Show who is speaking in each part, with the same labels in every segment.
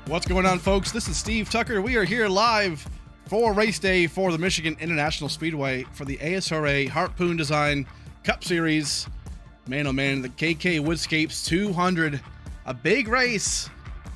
Speaker 1: What's going on, folks? This is Steve Tucker. We are here live for race day for the Michigan International Speedway for the ASRA Harpoon Design Cup Series. Man, oh man, the KKWoodscapes 200. A big race,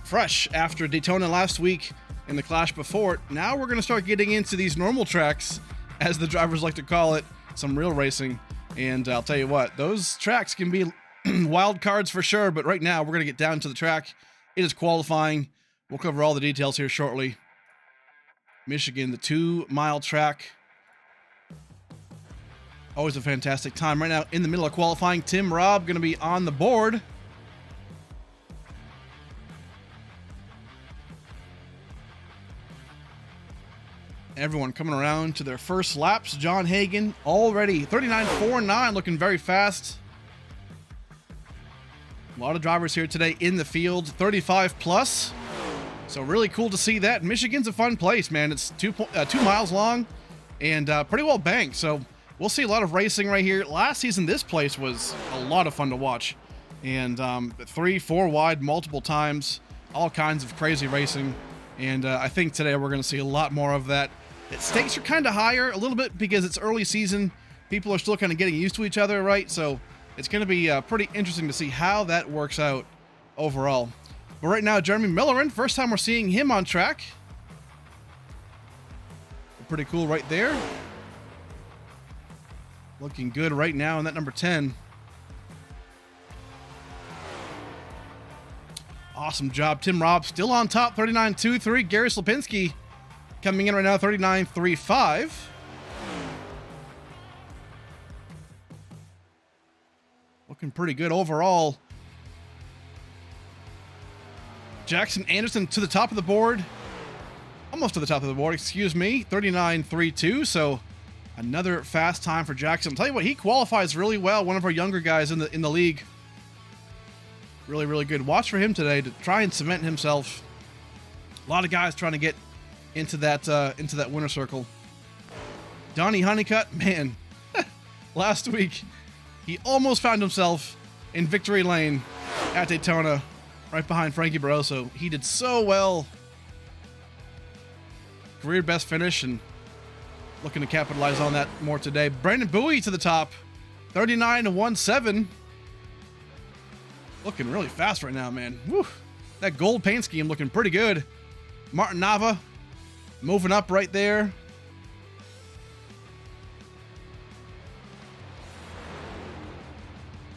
Speaker 1: fresh after Daytona last week and the clash before it. Now we're going to start getting into these normal tracks, as the drivers like to call it, some real racing. And I'll tell you what, those tracks can be wild cards for sure, but right now we're going to get down to the track. It is qualifying. We'll cover all the details here shortly. Michigan, the 2-mile track. Always a fantastic time. Right now, in the middle of qualifying, Tim Robb going to be on the board. Everyone coming around to their first laps. John Hagan already 39.49, looking very fast. A lot of drivers here today in the field, 35 plus. So really cool to see that. Michigan's a fun place, man. It's 2 miles long and pretty well banked. So we'll see a lot of racing right here. Last season, this place was a lot of fun to watch. And 3-4 wide multiple times, all kinds of crazy racing. And I think today we're going to see a lot more of that. The stakes are kind of higher a little bit because it's early season. People are still kind of getting used to each other, right? So it's going to be pretty interesting to see how that works out overall. But right now, Jeremy Millerin, first time we're seeing him on track. Pretty cool right there. Looking good right now in that number 10. Awesome job. Tim Robb still on top, 39.23. Gary Slipinski coming in right now, 39.35. Looking pretty good overall. Jackson Anderson to the top of the board. Almost to the top of the board, excuse me. 39.32. So another fast time for Jackson. I'll tell you what, he qualifies really well. One of our younger guys in the league. Really, really good. Watch for him today to try and cement himself. A lot of guys trying to get into that winner circle. Donnie Honeycutt, man, last week he almost found himself in victory lane at Daytona, right behind Frankie Barroso. He did so well. Career best finish, and looking to capitalize on that more today. Brandon Bowie to the top, 39.17. Looking really fast right now, man. Woo. That gold paint scheme looking pretty good. Martin Nava moving up right there.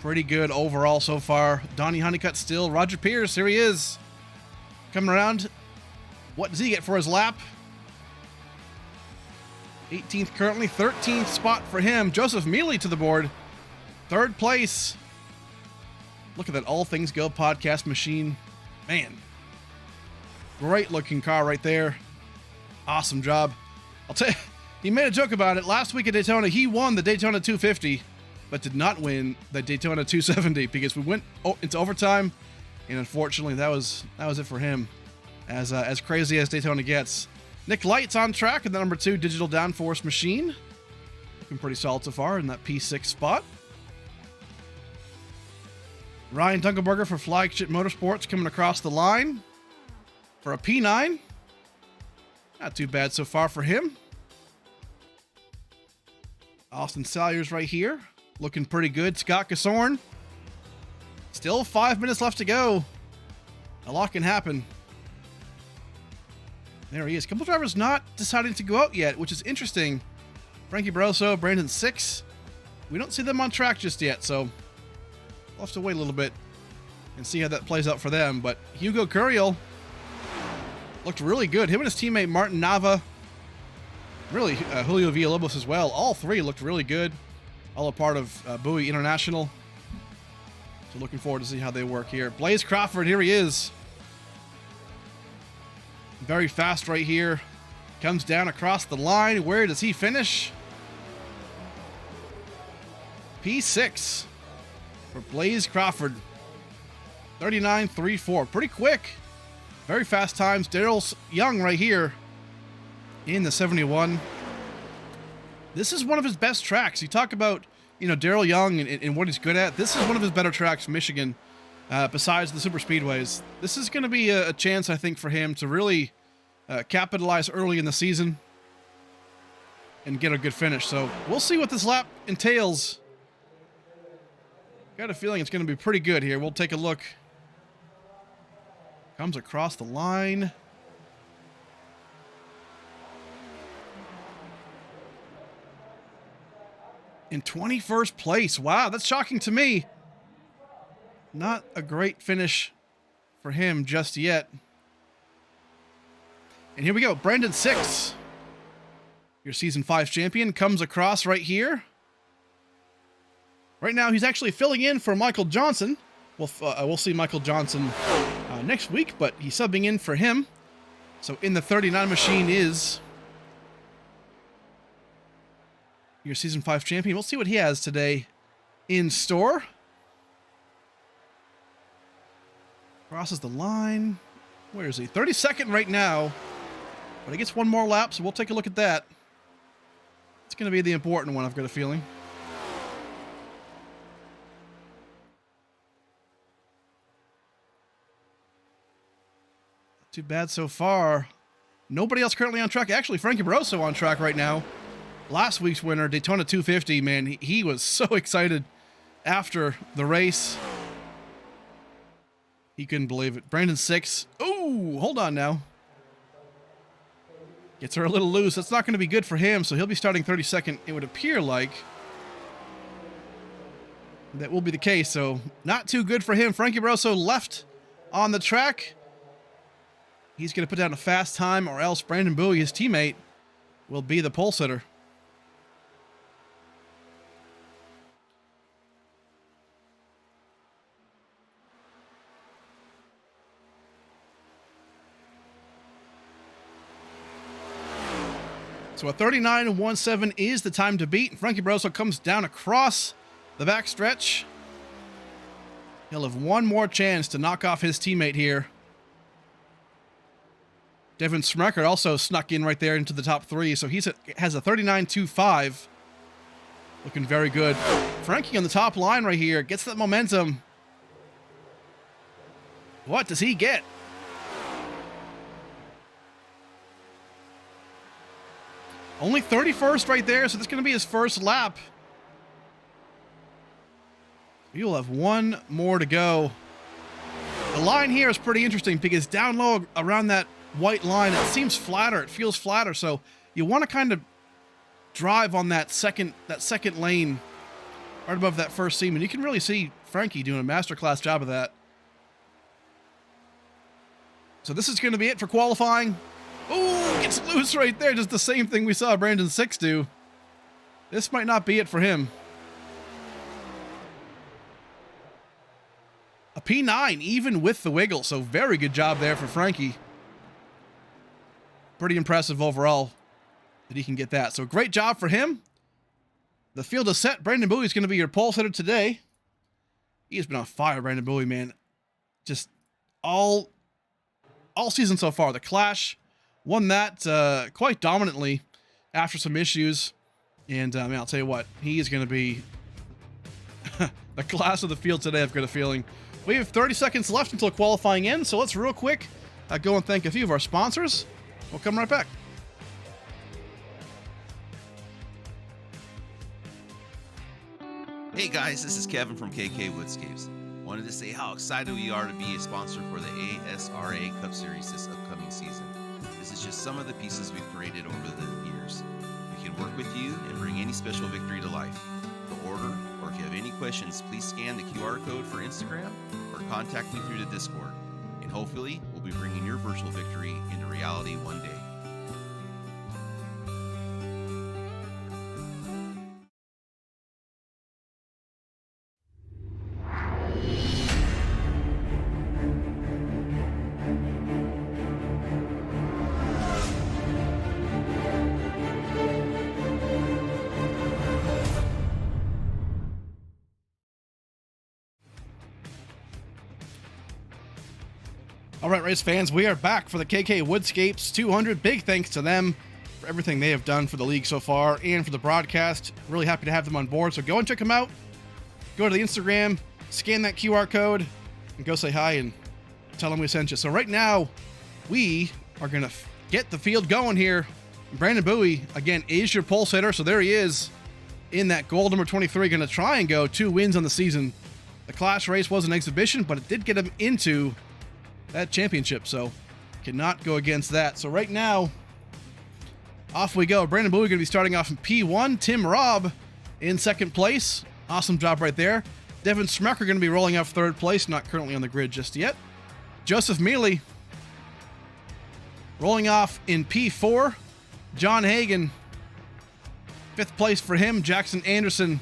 Speaker 1: Pretty good overall so far. Donnie Honeycutt still. Roger Pierce, here he is. Coming around. What does he get for his lap? 18th currently. 13th spot for him. Joseph Mealy to the board. 3rd place. Look at that All Things Go podcast machine. Man. Great looking car right there. Awesome job. I'll tell you, he made a joke about it. Last week at Daytona, he won the Daytona 250, but did not win the Daytona 270 because we went into overtime, and unfortunately, that was it for him. As crazy as Daytona gets. Nick Light's on track in the number 2 digital downforce machine. Looking pretty solid so far in that P6 spot. Ryan Dunkelberger for Flagship Motorsports coming across the line for a P9. Not too bad so far for him. Austin Salyers right here. Looking pretty good. Scott Gasorn. Still 5 minutes left to go. A lot can happen. There he is. Couple drivers not deciding to go out yet, which is interesting. Frankie Barroso, Brandon 6. We don't see them on track just yet, so we'll have to wait a little bit and see how that plays out for them. But Hugo Curiel looked really good. Him and his teammate Martin Nava. Really, Julio Villalobos as well. All three looked really good. All a part of Bowie International. So looking forward to see how they work here. Blaze Crawford, here he is. Very fast right here. Comes down across the line. Where does he finish? P6 for Blaze Crawford. 39.34. Pretty quick. Very fast times. Daryl Young right here in the 71. This is one of his best tracks. You talk about, Daryl Young and what he's good at. This is one of his better tracks, Michigan. besides the super speedways. This is going to be a chance, I think, for him to really capitalize early in the season and get a good finish. So we'll see what this lap entails. Got a feeling it's going to be pretty good here. We'll take a look. Comes across the line. In 21st place. Wow, that's shocking to me. Not a great finish for him just yet. And here we go. Brandon 6, your Season 5 champion, comes across right here. Right now, he's actually filling in for Michael Johnson. We'll see Michael Johnson next week, but he's subbing in for him. So in the 39 machine is your Season 5 champion. We'll see what he has today in store. Crosses the line. Where is he? 32nd right now. But he gets one more lap, so we'll take a look at that. It's going to be the important one, I've got a feeling. Too bad so far. Nobody else currently on track. Actually, Frankie Barroso on track right now. Last week's winner, Daytona 250, man, he was so excited after the race. He couldn't believe it. Brandon 6. Oh, hold on now. Gets her a little loose. That's not going to be good for him, so he'll be starting 32nd, it would appear like. That will be the case, so not too good for him. Frankie Barroso left on the track. He's going to put down a fast time, or else Brandon Bowie, his teammate, will be the pole sitter. So a 39.17 is the time to beat. Frankie Barroso comes down across the backstretch. He'll have one more chance to knock off his teammate here. Devin Smeckert also snuck in right there into the top 3, so he has a 39.25. Looking very good. Frankie on the top line right here gets that momentum. What does he get? Only 31st right there, so this is going to be his first lap. We will have one more to go. The line here is pretty interesting because down low around that white line, it seems flatter. It feels flatter, so you want to kind of drive on that second lane right above that first seam, and you can really see Frankie doing a masterclass job of that. So this is going to be it for qualifying. Oh, gets loose right there. Just the same thing we saw Brandon 6 do. This might not be it for him. A P9, even with the wiggle. So very good job there for Frankie. Pretty impressive overall that he can get that. So great job for him. The field is set. Brandon Bowie is going to be your pole sitter today. He has been on fire, Brandon Bowie, man. Just all season so far. The Clash won that quite dominantly after some issues. And man, I'll tell you what, he is going to be the class of the field today, I've got a feeling. We have 30 seconds left until qualifying ends, so let's real quick go and thank a few of our sponsors. We'll come right back.
Speaker 2: Hey guys, this is Kevin from KKWoodscapes. Wanted to say how excited we are to be a sponsor for the ASRA Cup Series this upcoming season. This is just some of the pieces we've created over the years. We can work with you and bring any special victory to life. To order, or if you have any questions, please scan the QR code for Instagram or contact me through the Discord. And hopefully, we'll be bringing your virtual victory into reality one day.
Speaker 1: All right, race fans, we are back for the KKWoodscapes 200. Big thanks to them for everything they have done for the league so far and for the broadcast. Really happy to have them on board. So go and check them out. Go to the Instagram, scan that QR code, and go say hi and tell him we sent you. So right now, we are going to get the field going here. Brandon Bowie, again, is your pole sitter. So there he is in that gold number 23, going to try and go 2 wins on the season. The Clash race was an exhibition, but it did get him into that championship. So cannot go against that. So right now, off we go. Brandon Bowie going to be starting off in P1. Tim Robb in second place. Awesome job right there. Devin Smucker going to be rolling off third place. Not currently on the grid just yet. Joseph Mealy rolling off in P4. John Hagan, 5th place for him. Jackson Anderson,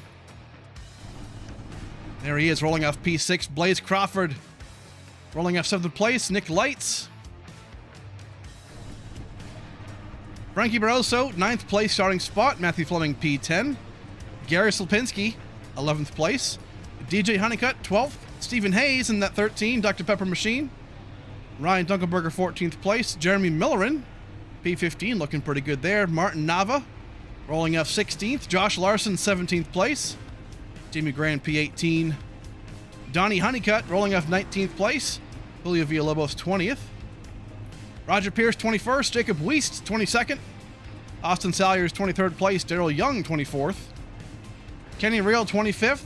Speaker 1: there he is, rolling off P6. Blaze Crawford rolling off 7th place. Nick Lights. Frankie Barroso, 9th place starting spot. Matthew Fleming, P10. Gary Slipinski, 11th place. DJ Honeycutt, 12th. Stephen Hayes in that 13. Dr. Pepper Machine. Ryan Dunkelberger, 14th place. Jeremy Millerin, P15, looking pretty good there. Martin Nava rolling off 16th. Josh Larson, 17th place. Jamie Grant, P18. Donnie Honeycutt rolling off 19th place. Julio Villalobos, 20th. Roger Pierce, 21st. Jacob Weist, 22nd. Austin Salyers, 23rd place. Daryl Young, 24th. Kenny Real, 25th.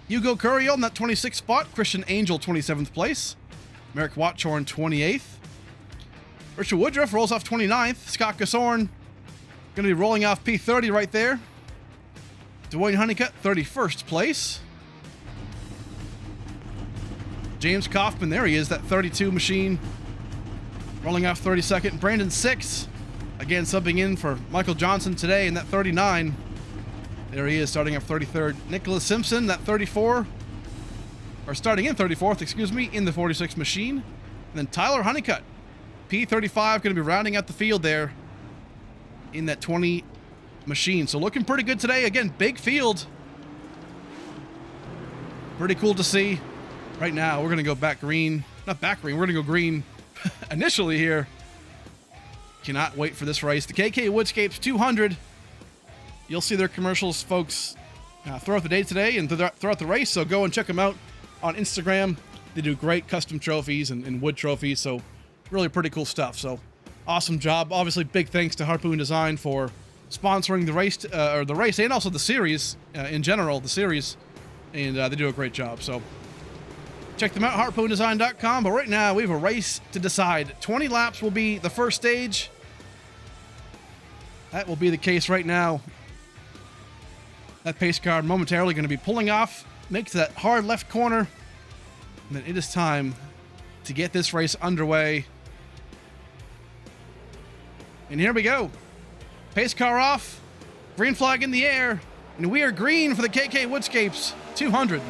Speaker 1: Hugo Curiel in that 26th spot. Christian Angel, 27th place. Merrick Watchorn, 28th. Richard Woodruff rolls off 29th. Scott Gasorn going to be rolling off P30 right there. Dwayne Honeycutt, 31st place. James Kaufman, there he is, that 32 machine, rolling off 32nd. Brandon Six, again subbing in for Michael Johnson today in that 39. There he is, starting off 33rd. Nicholas Simpson, that 34, or starting in 34th, excuse me, in the 46 machine. And then Tyler Honeycutt, P35, going to be rounding out the field there in that 20 machine. So looking pretty good today. Again, big field. Pretty cool to see. Right now, we're going to go back green. Not back green, we're going to go green initially here. Cannot wait for this race. The KKWoodscapes 200. You'll see their commercials, folks, throughout the day today and throughout the race. So go and check them out on Instagram. They do great custom trophies and wood trophies. So really pretty cool stuff. So awesome job. Obviously, big thanks to Harpoon Design for sponsoring the race, and also the series in general, the series. And they do a great job. So check them out, harpoondesign.com. But right now, we have a race to decide. 20 laps will be the first stage. That will be the case right now. That pace car momentarily going to be pulling off, makes that hard left corner. And then it is time to get this race underway. And here we go. Pace car off, green flag in the air, and we are green for the KKWoodscapes 200.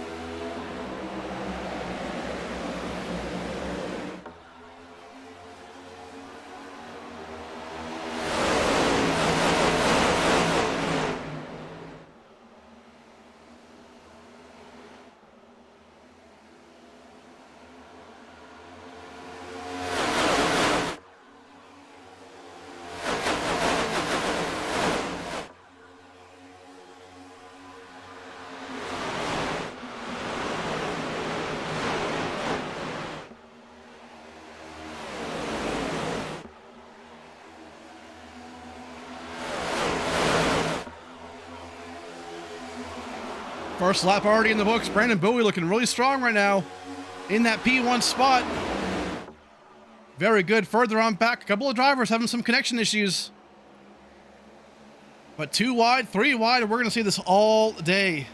Speaker 1: First lap already in the books. Brandon Bowie looking really strong right now in that P1 spot. Very good. Further on back, a couple of drivers having some connection issues. But 2 wide, 3 wide, and we're going to see this all day.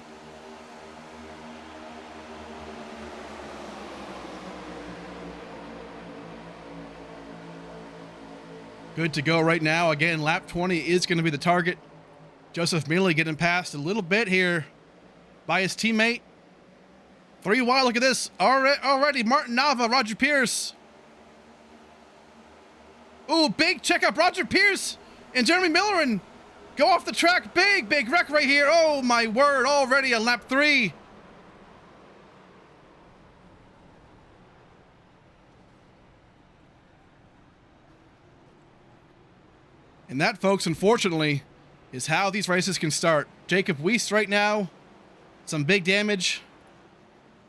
Speaker 1: Good to go right now. Again, lap 20 is going to be the target. Joseph Mealy getting past a little bit here by his teammate. 3 wide, look at this. Already Martin Nava, Roger Pierce. Ooh, big checkup. Roger Pierce and Jeremy Millerin go off the track. Big wreck right here. Oh my word, already on lap 3. And that, folks, unfortunately, is how these races can start. Jacob Weist right now, some big damage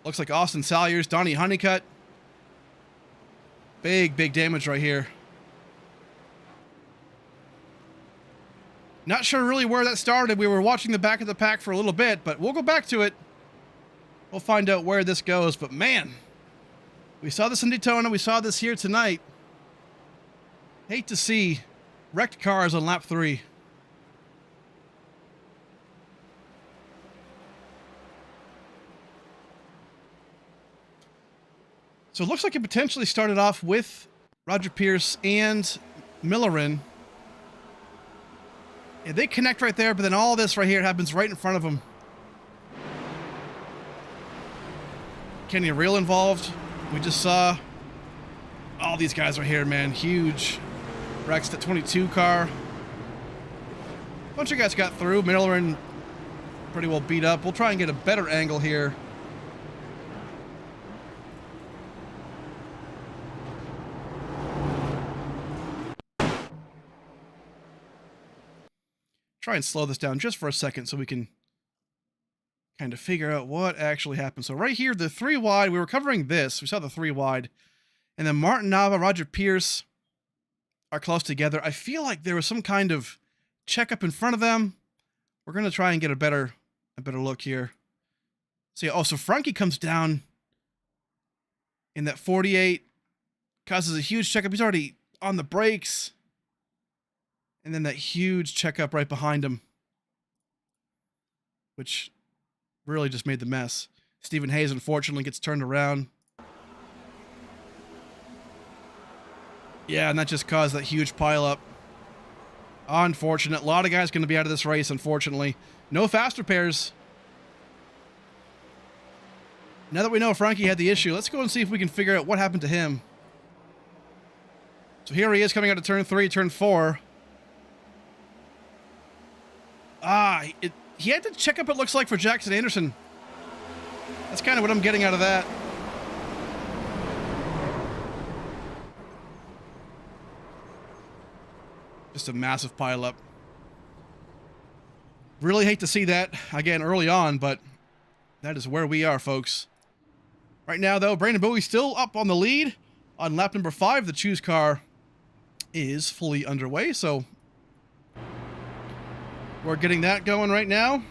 Speaker 1: Looks like Austin Salyers, Donnie Honeycutt. Big damage right here. Not sure really where that started. We were watching the back of the pack for a little bit, but we'll go back to it. We'll find out where this goes. But man, we saw this in Daytona. We saw this here tonight. Hate to see wrecked cars on lap 3. So it looks like it potentially started off with Roger Pierce and Millerin. Yeah, they connect right there, but then all this right here happens right in front of them. Kenny Real involved. We just saw all these guys right here, man. Huge wrecks. That 22 car. A bunch of guys got through. Millerin pretty well beat up. We'll try and get a better angle here. Try and slow this down just for a second so we can kind of figure out what actually happened. So right here, the 3 wide, we were covering this. We saw the 3 wide. And then Martin Nava, Roger Pierce are close together. I feel like there was some kind of checkup in front of them. We're going to try and get a better look here. See, so Frankie comes down in that 48, causes a huge checkup. He's already on the brakes. And then that huge checkup right behind him, which really just made the mess. Stephen Hayes, unfortunately, gets turned around. Yeah, and that just caused that huge pileup. Unfortunate. A lot of guys going to be out of this race, unfortunately. No fast repairs. Now that we know Frankie had the issue, let's go and see if we can figure out what happened to him. So here he is coming out of turn 3, turn 4. He had to check up, it looks like, for Jackson Anderson. That's kind of what I'm getting out of that. Just a massive pileup. Really hate to see that, again, early on, but that is where we are, folks. Right now, though, Brandon Bowie's still up on the lead. On lap number 5, the Choose car is fully underway, so we're getting that going right now.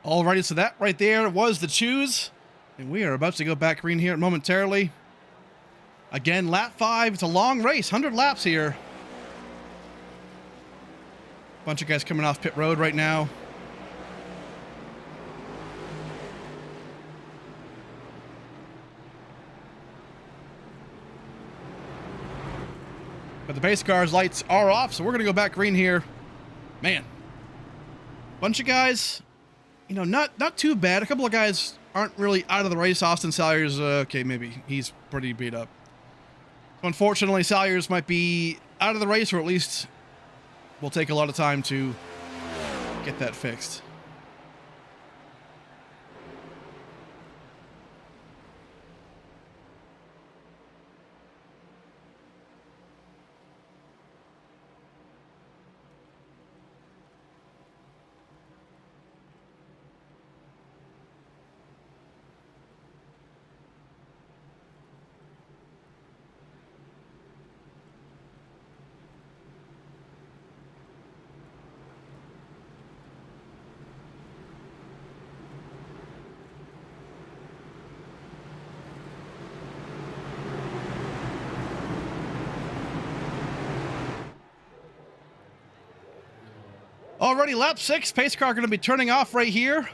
Speaker 1: Alrighty, so that right there was the Choose. And we are about to go back green here momentarily. Again, lap 5. It's a long race, 100 laps here. Bunch of guys coming off pit road right now. But the pace car's lights are off, so we're going to go back green here. Man. Bunch of guys, you know, not too bad. A couple of guys aren't really out of the race. Austin Salyers, okay, maybe he's pretty beat up. So unfortunately, Salyers might be out of the race, or at least will take a lot of time to get that fixed. Already lap 6, pace car going to be turning off right here.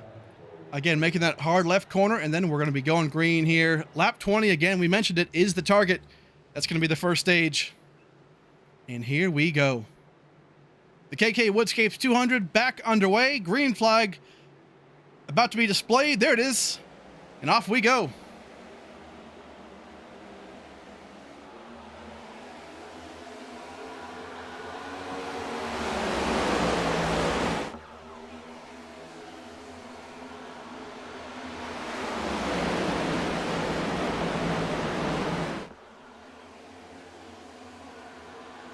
Speaker 1: Again, making that hard left corner, and then we're going to be going green here. Lap 20, again, we mentioned it, is the target. That's going to be the first stage. And here we go. The KKWoodscapes 200 back underway. Green flag about to be displayed. There it is. And off we go.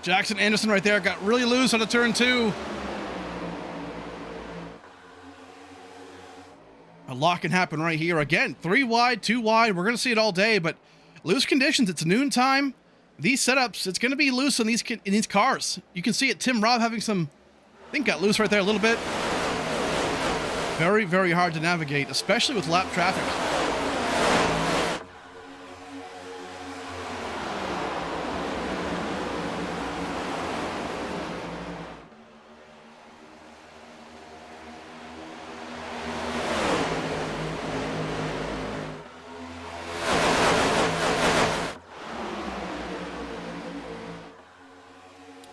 Speaker 1: Jackson Anderson right there got really loose on a turn 2. A lock can happen right here. Again, 3 wide, 2 wide. We're going to see it all day, but loose conditions. It's noon time. These setups, it's going to be loose in these cars. You can see it. Tim Robb having some, I think got loose right there a little bit. Very, very hard to navigate, especially with lap traffic.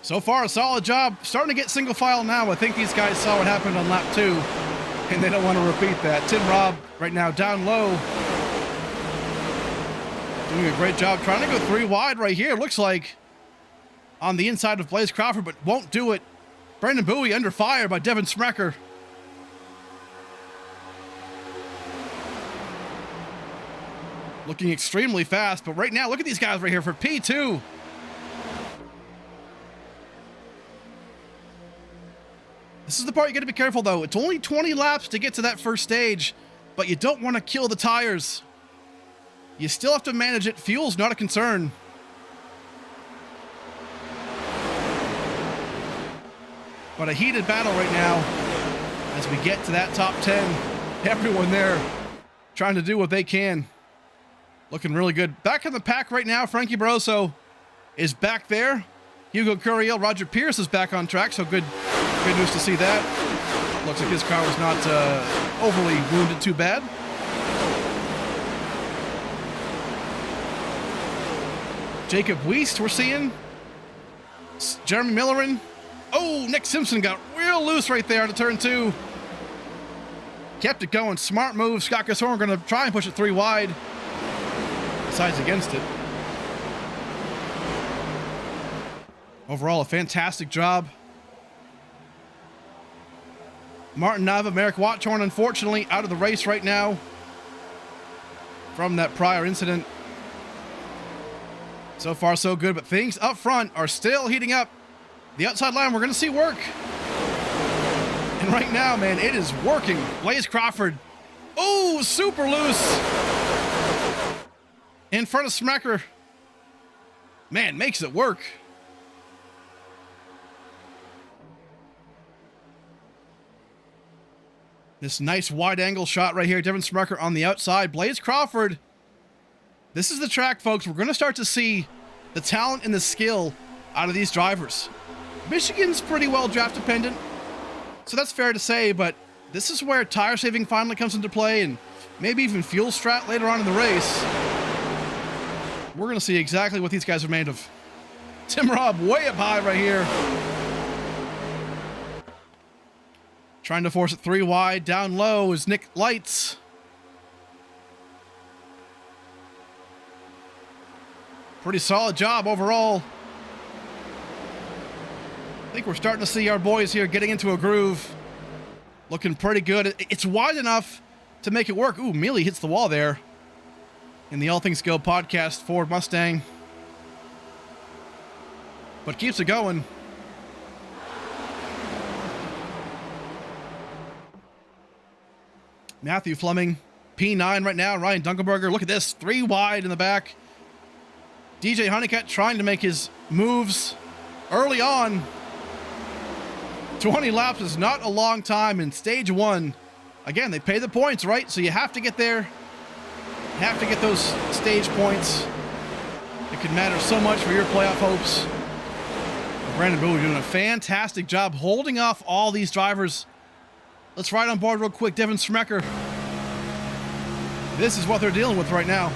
Speaker 1: So far, a solid job. Starting to get single file now. I think these guys saw what happened on lap 2, and they don't want to repeat that. Tim Robb right now down low. Doing a great job trying to go 3 wide right here. Looks like on the inside of Blaze Crawford, but won't do it. Brandon Bowie under fire by Devin Smecker. Looking extremely fast, but right now, look at these guys right here for P2. This is the part you got to be careful, though. It's only 20 laps to get to that first stage, but you don't want to kill the tires. You still have to manage it. Fuel's not a concern. But a heated battle right now as we get to that top 10. Everyone there trying to do what they can. Looking really good. Back in the pack right now, Frankie Barroso is back there. Hugo Curiel, Roger Pierce is back on track, so good news to see that. Looks like his car was not overly wounded too bad. Jacob Weist we're seeing. Jeremy Millerin. Oh, Nick Simpson got real loose right there on the turn 2. Kept it going. Smart move. Scott Gasson going to try and push it 3 wide. Decides against it. Overall, a fantastic job. Martin Nava, Merrick Watchorn, unfortunately, out of the race right now from that prior incident. So far, so good, but things up front are still heating up. The outside line, we're going to see work. And right now, man, it is working. Blaze Crawford. Oh, super loose. In front of Smecker. Man, makes it work. This nice wide angle shot right here. Devin Smecker on the outside. Blaze Crawford. This is the track, folks. We're going to start to see the talent and the skill out of these drivers. Michigan's pretty well draft dependent, so that's fair to say, but this is where tire saving finally comes into play and maybe even fuel strat later on in the race. We're going to see exactly what these guys are made of. Tim Robb way up high right here. Trying to force it 3 wide. Down low is Nick Lights. Pretty solid job overall. I think we're starting to see our boys here getting into a groove. Looking pretty good. It's wide enough to make it work. Ooh, Mealy hits the wall there. In the All Things Go podcast, Ford Mustang. But keeps it going. Matthew Fleming, P9 right now. Ryan Dunkelberger, look at this. 3 wide in the back. DJ Honeycutt trying to make his moves early on. 20 laps is not a long time in stage 1. Again, they pay the points, right? So you have to get there. You have to get those stage points. It can matter so much for your playoff hopes. Brandon Bowie doing a fantastic job holding off all these drivers. Let's ride on board real quick. Devin Smecker. This is what they're dealing with right now.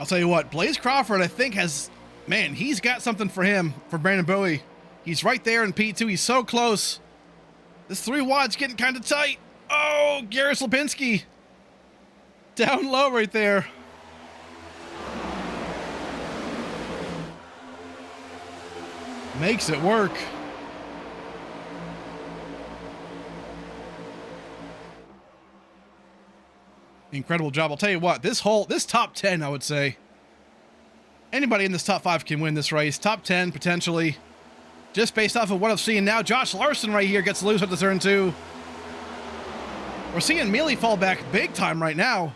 Speaker 1: I'll tell you what, Blaze Crawford, I think man, he's got something for him, for Brandon Bowie. He's right there in P2. He's so close. This 3 wide's getting kind of tight. Oh, Garrett Lipinski. Down low right there. Makes it work. Incredible job. I'll tell you what, this top 10, I would say. Anybody in this top 5 can win this race. Top 10, potentially. Just based off of what I'm seeing now. Josh Larson right here gets loose at the turn 2. We're seeing Mealy fall back big time right now.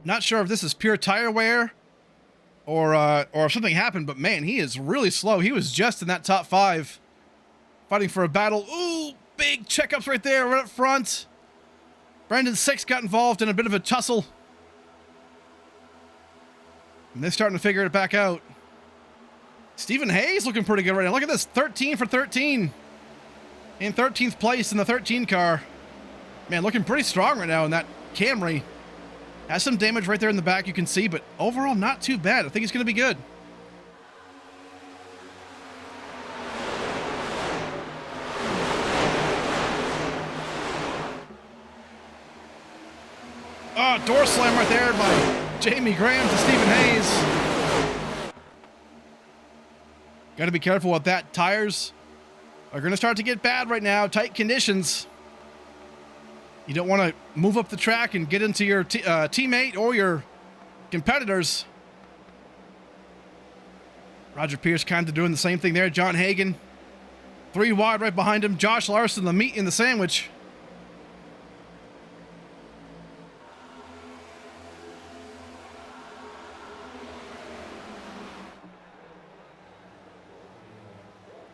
Speaker 1: Not sure if this is pure tire wear or if something happened, but man, he is really slow. He was just in that top 5. Fighting for a battle. Ooh, big checkups right there, right up front. Brandon 6 got involved in a bit of a tussle. And they're starting to figure it back out. Stephen Hayes looking pretty good right now. Look at this, 13 for 13. In 13th place in the 13 car. Man, looking pretty strong right now in that Camry. Has some damage right there in the back you can see, but overall not too bad. I think he's going to be good. Oh, door slam right there by Jamie Graham to Stephen Hayes. Got to be careful with that. Tires are going to start to get bad right now. Tight conditions. You don't want to move up the track and get into your teammate or your competitors. Roger Pierce kind of doing the same thing there. John Hagan, 3 wide right behind him. Josh Larson, the meat in the sandwich.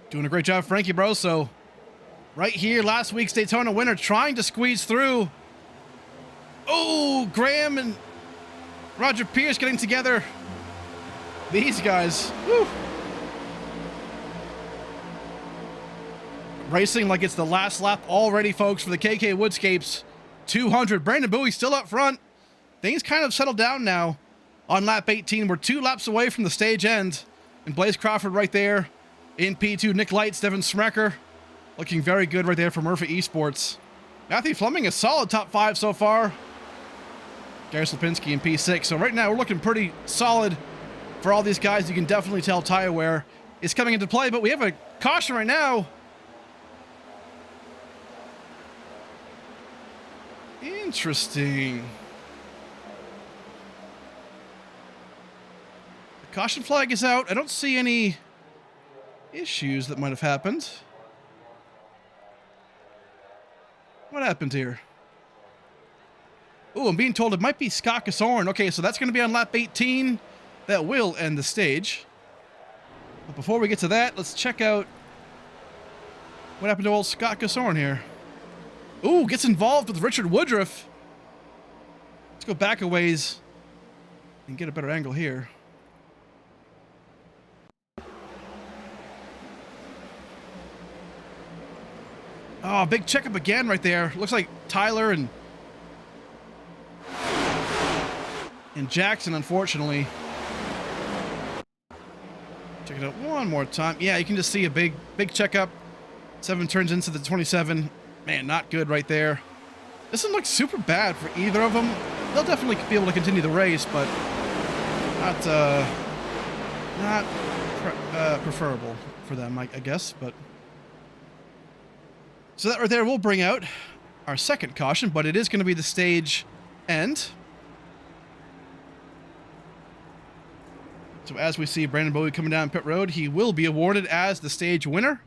Speaker 1: Doing a great job, Frankie Bro. So right here, last week's Daytona winner trying to squeeze through. Oh, Graham and Roger Pierce getting together. These guys. Woo. Racing like it's the last lap already, folks, for the KKWoodscapes 200. Brandon Bowie still up front. Things kind of settled down now on lap 18. We're 2 laps away from the stage end. And Blaze Crawford right there in P2. Nick Lights, Devin Smecker. Looking very good right there for Murphy Esports. Matthew Fleming, a solid top 5 so far. Garrett Lipinski in P6. So right now we're looking pretty solid for all these guys. You can definitely tell tire wear is coming into play, but we have a caution right now. Interesting. The caution flag is out. I don't see any issues that might have happened. What happened here? Oh, I'm being told it might be Scott Casorn. Okay, so that's going to be on lap 18. That will end the stage. But before we get to that, let's check out what happened to old Scott Casorn here. Ooh, gets involved with Richard Woodruff. Let's go back a ways and get a better angle here. Oh, big checkup again right there. Looks like Tyler and Jackson, unfortunately. Check it out one more time. Yeah, you can just see a big checkup. 7 turns into the 27. Man, not good right there. This one looks super bad for either of them. They'll definitely be able to continue the race, but not preferable for them, I guess. But so that right there will bring out our second caution, but it is going to be the stage end. So as we see Brandon Bowie coming down pit road, he will be awarded as the stage winner.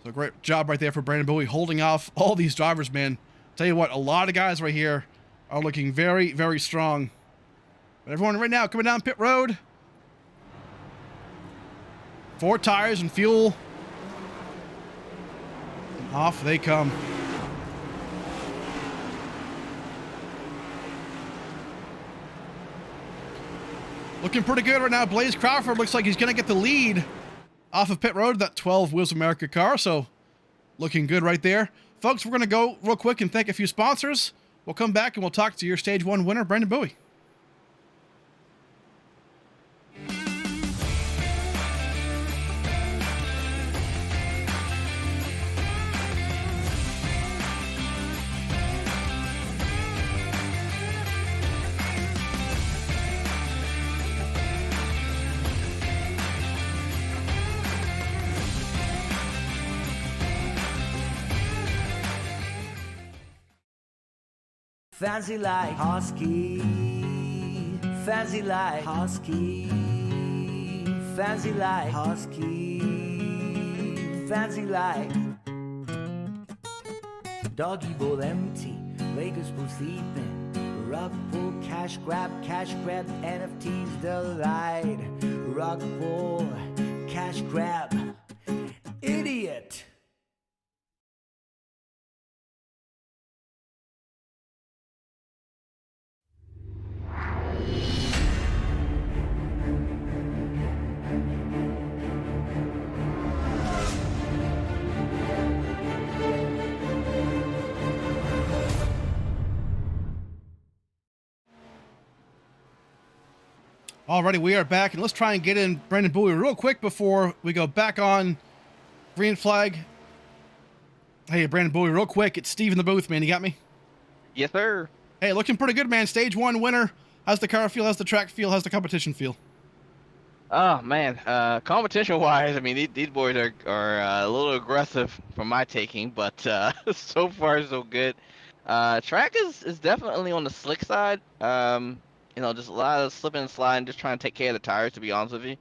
Speaker 1: So great job right there for Brandon Bowie holding off all these drivers, man. Tell you what, a lot of guys right here are looking very, very strong. But everyone right now coming down pit road. 4 tires and fuel. And off they come. Looking pretty good right now. Blaze Crawford looks like he's going to get the lead off of pit road, that 12 Wheels of America car. So looking good right there. Folks, we're going to go real quick and thank a few sponsors. We'll come back and we'll talk to your Stage 1 winner, Brandon Bowie.
Speaker 3: Fancy like Husky, fancy like Husky, fancy like Husky, fancy like Doggy bowl empty, Lakers pool sleeping, rug pull, cash grab, NFTs delight, rug pull, cash grab, idiot.
Speaker 1: Alrighty, we are back, and let's try and get in Brandon Bowie real quick before we go back on green flag. Hey, Brandon Bowie, real quick. It's Steve in the booth, man. You got me?
Speaker 4: Yes, sir.
Speaker 1: Hey, looking pretty good, man. Stage 1 winner. How's the car feel? How's the track feel? How's the competition feel?
Speaker 4: Oh man, competition-wise, I mean these boys are a little aggressive for my taking, but so far so good. Track is definitely on the slick side. You know, just a lot of slipping and sliding, just trying to take care of the tires, to be honest with you.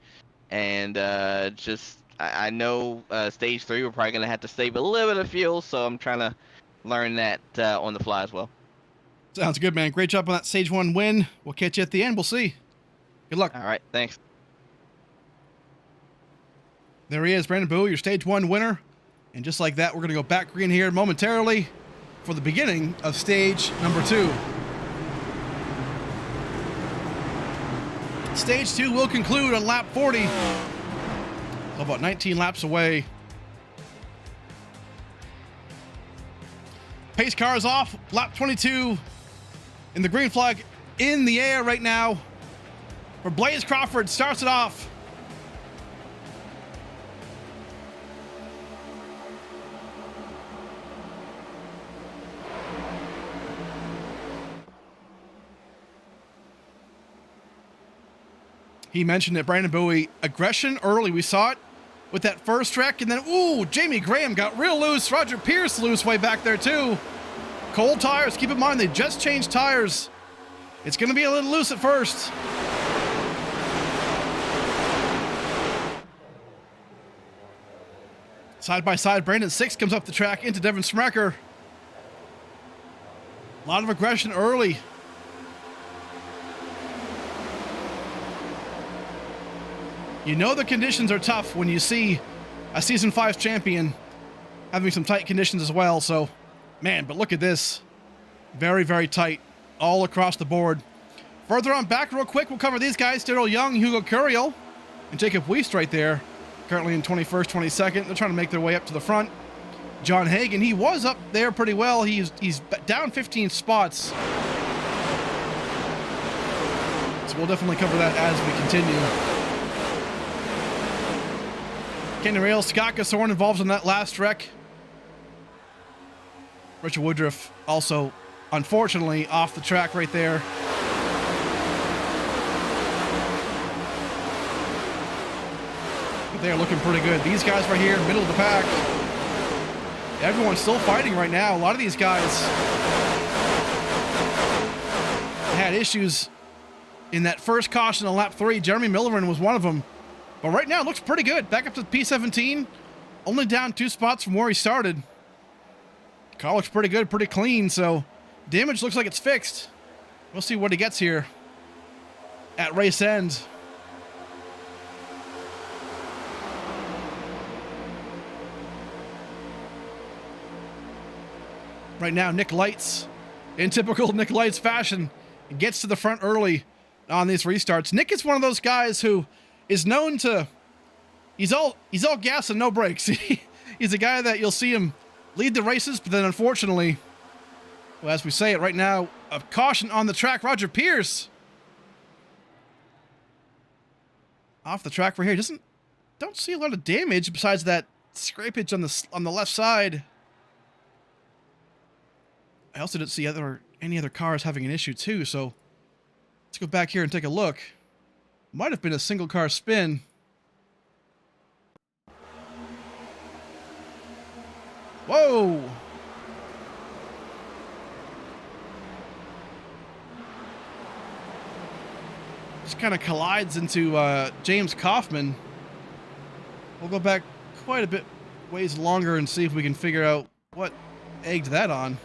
Speaker 4: And I know stage 3 we're probably gonna have to save a little bit of fuel, so I'm trying to learn that on the fly as well.
Speaker 1: Sounds good, man. Great job on that stage 1 win. We'll catch you at the end. We'll see. Good luck.
Speaker 4: All right, thanks.
Speaker 1: There he is, Brandon Bowie, your stage 1 winner. And just like that, we're going to go back green here momentarily for the beginning of stage number 2. Stage 2 will conclude on lap 40. About 19 laps away. Pace car is off. Lap 22. And the green flag in the air right now. For Blaze Crawford starts it off. He mentioned it, Brandon Bowie, aggression early. We saw it with that first wreck, and then, ooh, Jamie Graham got real loose. Roger Pierce loose way back there, too. Cold tires. Keep in mind, they just changed tires. It's going to be a little loose at first. Side by side, Brandon Six comes up the track into Devin Smecker. A lot of aggression early. You know the conditions are tough when you see a Season 5 champion having some tight conditions as well. So, man, but look at this. Very, very tight all across the board. Further on back real quick, we'll cover these guys. Daryl Young, Hugo Curiel, and Jacob Weist right there. Currently in 21st, 22nd. They're trying to make their way up to the front. John Hagan, he was up there pretty well. He's down 15 spots. So we'll definitely cover that as we continue. Kenny Rails, Scott Gasorn involved in that last wreck. Richard Woodruff also, unfortunately, off the track right there. But they're looking pretty good. These guys right here, middle of the pack. Everyone's still fighting right now. A lot of these guys had issues in that first caution on lap 3. Jeremy Millivan was one of them. But right now, it looks pretty good. Back up to P17. Only down 2 spots from where he started. Car looks pretty good, pretty clean. So damage looks like it's fixed. We'll see what he gets here at race end. Right now, Nick Lights, in typical Nick Lights fashion, gets to the front early on these restarts. Nick is one of those guys who is known to, he's all gas and no brakes. He's a guy that you'll see him lead the races, but then unfortunately, well, as we say it right now, a caution on the track. Roger Pierce off the track right here. Don't see a lot of damage besides that scrapage on the left side. I also didn't see any other cars having an issue too, so let's go back here and take a look. Might have been a single car spin. Whoa! Just kind of collides into James Kaufman. We'll go back quite a bit ways longer and see if we can figure out what egged that on.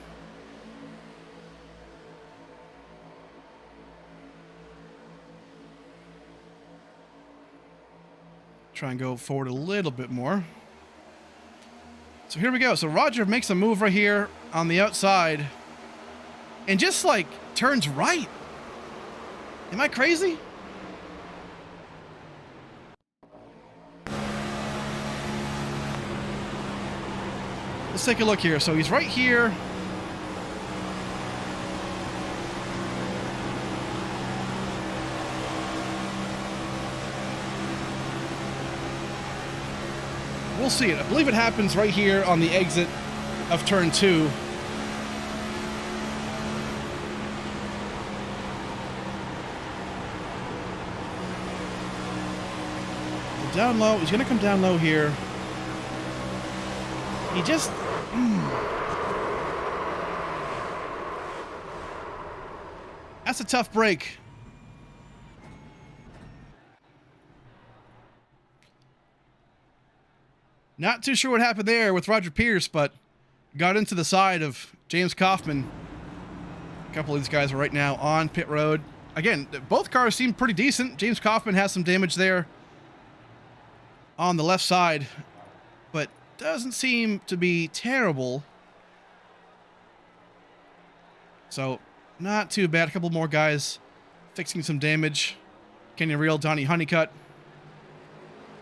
Speaker 1: Try and go forward a little bit more. So here we go. So Roger makes a move right here on the outside and just like turns right. Am I crazy? Let's take a look here. So he's right here. We'll see it. I believe it happens right here on the exit of turn 2. Down low. He's going to come down low here. He just... That's a tough break. Not too sure what happened there with Roger Pierce, but got into the side of James Kaufman. A couple of these guys are right now on pit road. Again, both cars seem pretty decent. James Kaufman has some damage there on the left side, but doesn't seem to be terrible. So, not too bad. A couple more guys fixing some damage. Kenny Reel, Donnie Honeycutt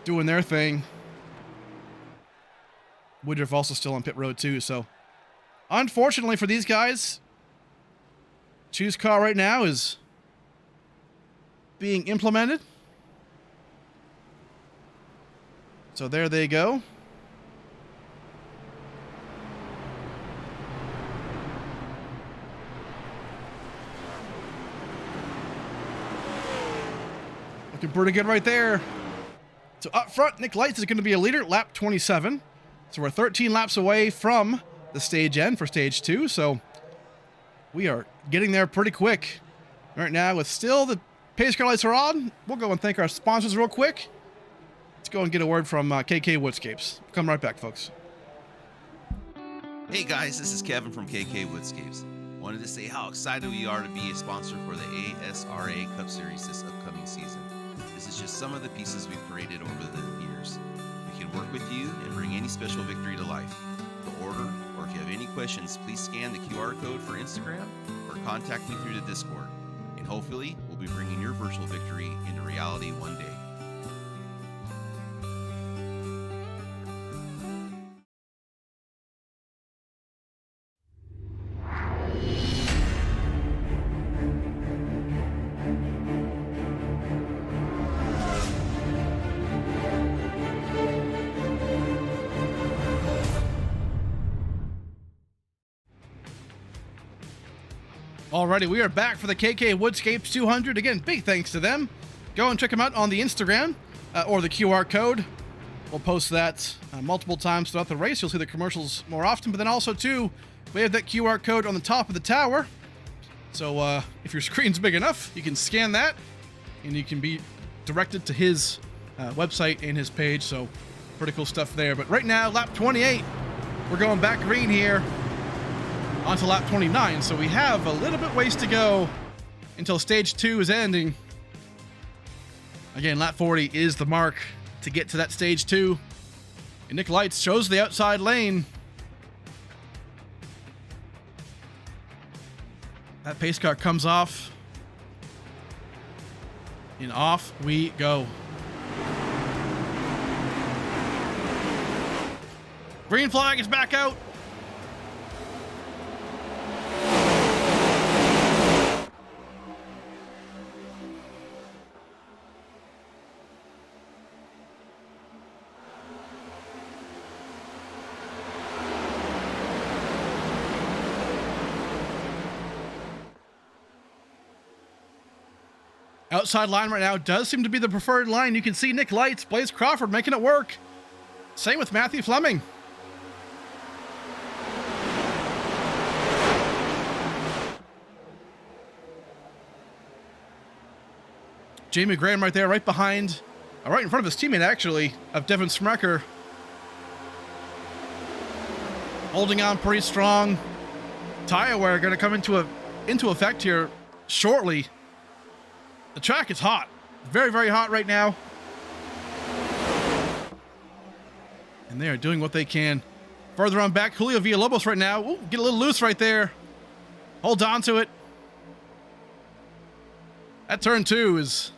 Speaker 1: doing their thing. Woodruff also still on pit road too, so unfortunately for these guys, choose car right now is being implemented. So there they go. Looking pretty good right there. So up front, Nick Lights is going to be a leader, lap 27. So we're 13 laps away from the stage end for stage 2. So we are getting there pretty quick. Right now, with still the pace car lights are on, we'll go and thank our sponsors real quick. Let's go and get a word from KKWoodscapes. Come right back, folks.
Speaker 2: Hey guys, this is Kevin from KKWoodscapes. Wanted to say how excited we are to be a sponsor for the ASRA Cup Series this upcoming season. This is just some of the pieces we've created over the years. We can work with you and bring any special victory to life. To order, or if you have any questions, please scan the QR code for Instagram or contact me through the Discord. And hopefully, we'll be bringing your virtual victory into reality one day.
Speaker 1: Alrighty, we are back for the KKWoodscapes 200. Again, big thanks to them. Go and check them out on the Instagram or the QR code. We'll post that multiple times throughout the race. You'll see the commercials more often, but then also, too, we have that QR code on the top of the tower. So if your screen's big enough, you can scan that, and you can be directed to his website and his page. So pretty cool stuff there. But right now, lap 28, we're going back green here onto lap 29, so we have a little bit ways to go until stage 2 is ending. Again, lap 40 is the mark to get to that stage 2. And Nick Lights shows the outside lane. That pace car comes off. And off we go. Green flag is back out. Outside line right now does seem to be the preferred line. You can see Nick Lights, Blaze Crawford making it work. Same with Matthew Fleming. Jamie Graham right there, right behind, right in front of his teammate actually, of Devin Smecker. Holding on pretty strong. Tire wear going to come into effect here shortly. The track is hot. Very, very hot right now. And they are doing what they can. Further on back, Julio Villalobos right now. Ooh, get a little loose right there. Hold on to it. That turn 2 is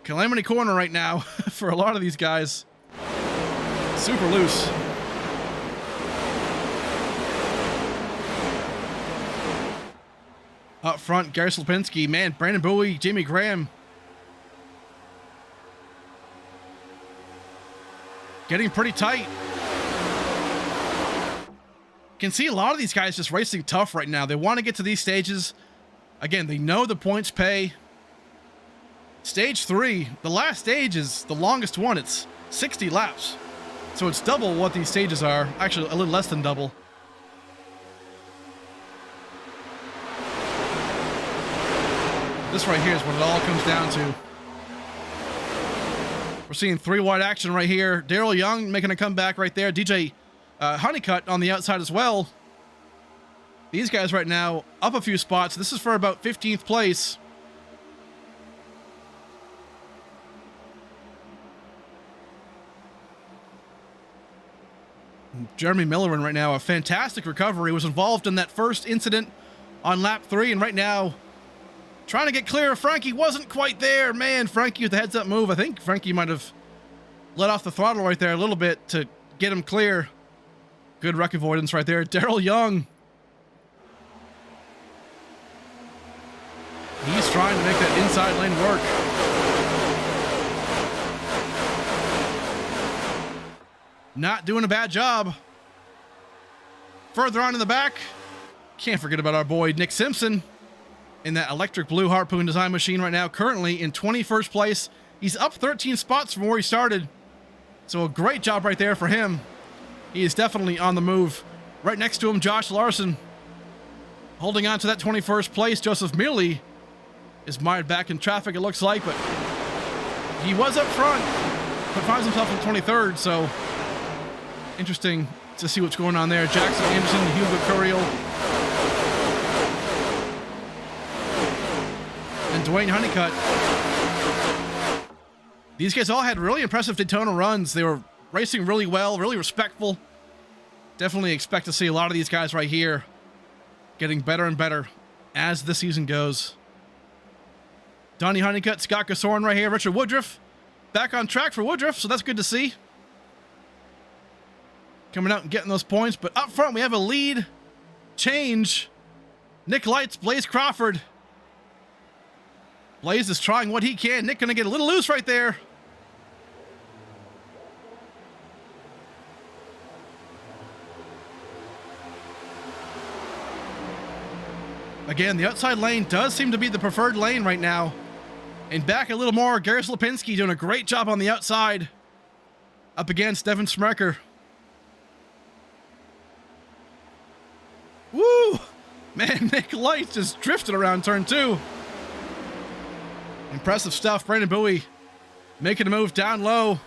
Speaker 1: calamity corner right now for a lot of these guys. Super loose. Up front, Gary Slapinski, man, Brandon Bowie, Jamie Graham. Getting pretty tight. Can see a lot of these guys just racing tough right now. They want to get to these stages. Again, they know the points pay. Stage 3, the last stage is the longest one. It's 60 laps. So it's double what these stages are. Actually, a little less than double. This right here is what it all comes down to. We're seeing 3 wide action right here. Daryl Young making a comeback right there. DJ Honeycutt on the outside as well. These guys right now up a few spots. This is for about 15th place. Jeremy Millerin right now, a fantastic recovery. Was involved in that first incident on lap 3, and right now trying to get clear. Frankie wasn't quite there. Man, Frankie with the heads-up move. I think Frankie might have let off the throttle right there a little bit to get him clear. Good wreck avoidance right there. Daryl Young. He's trying to make that inside lane work. Not doing a bad job. Further on in the back, can't forget about our boy Nick Simpson in that electric blue Harpoon design machine right now, currently in 21st place. He's up 13 spots from where he started. So a great job right there for him. He is definitely on the move. Right next to him, Josh Larson. Holding on to that 21st place. Joseph Mealy is mired back in traffic, it looks like, but he was up front, but finds himself in 23rd, so interesting to see what's going on there. Jackson Anderson, Hugo Curiel, and Dwayne Honeycutt. These guys all had really impressive Daytona runs. They were racing really well, really respectful. Definitely expect to see a lot of these guys right here getting better and better as the season goes. Donnie Honeycutt, Scott Gasorin right here, Richard Woodruff back on track for Woodruff, so that's good to see. Coming out and getting those points, but up front we have a lead change. Nick Lights, Blaze Crawford. Blaze is trying what he can. Nick gonna get a little loose right there. Again, the outside lane does seem to be the preferred lane right now. And back a little more, Gary Slapinski doing a great job on the outside. Up against Devin Smecker. Woo! Man, Nick Lights just drifted around turn 2. Impressive stuff. Brandon Bowie making a move down low.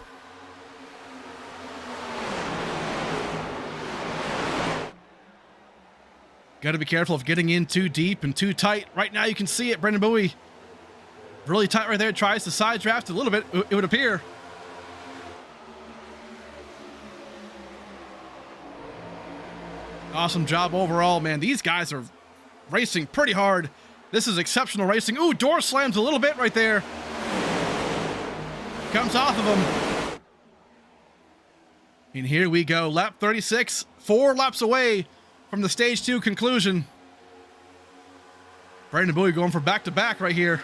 Speaker 1: Got to be careful of getting in too deep and too tight. Right now you can see it. Brandon Bowie really tight right there. Tries to side draft a little bit, it would appear. Awesome job overall, man. These guys are racing pretty hard. This is exceptional racing. Ooh, door slams a little bit right there. Comes off of him. And here we go. Lap 36, 4 laps away from the stage 2 conclusion. Brandon Bowie going for back-to-back right here.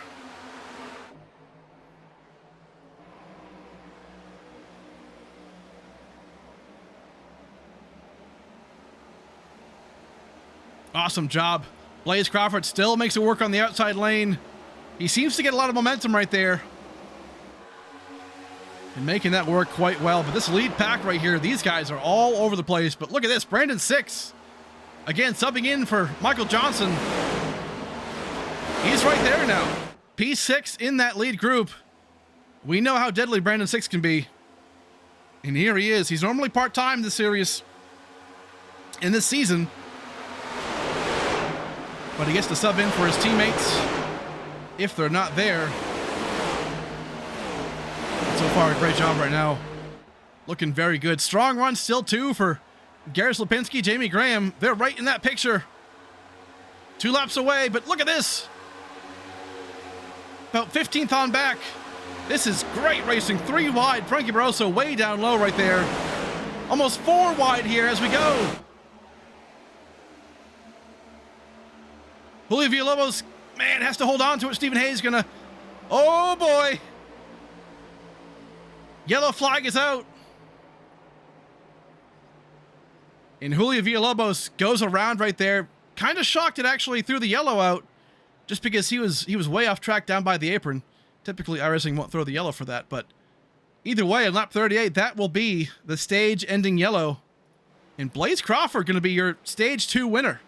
Speaker 1: Awesome job. Blaze Crawford still makes it work on the outside lane. He seems to get a lot of momentum right there. And making that work quite well. But this lead pack right here, these guys are all over the place. But look at this, Brandon 6. Again, subbing in for Michael Johnson. He's right there now. P6 in that lead group. We know how deadly Brandon 6 can be. And here he is. He's normally part-time in this series. In this season. But he gets to sub in for his teammates. If they're not there. So far, a great job right now. Looking very good. Strong run still too for Garrett Lipinski, Jamie Graham. They're right in that picture. 2 laps away, but look at this. About 15th on back. This is great racing. 3 wide. Frankie Barroso way down low right there. Almost 4 wide here as we go. Julio Villalobos, man, has to hold on to it. Stephen Hayes gonna, oh boy. Yellow flag is out. And Julio Villalobos goes around right there. Kind of shocked it actually threw the yellow out. Just because he was way off track down by the apron. Typically, iRacing won't throw the yellow for that. But either way, in lap 38, that will be the stage-ending yellow. And Blaze Crawford going to be your Stage 2 winner.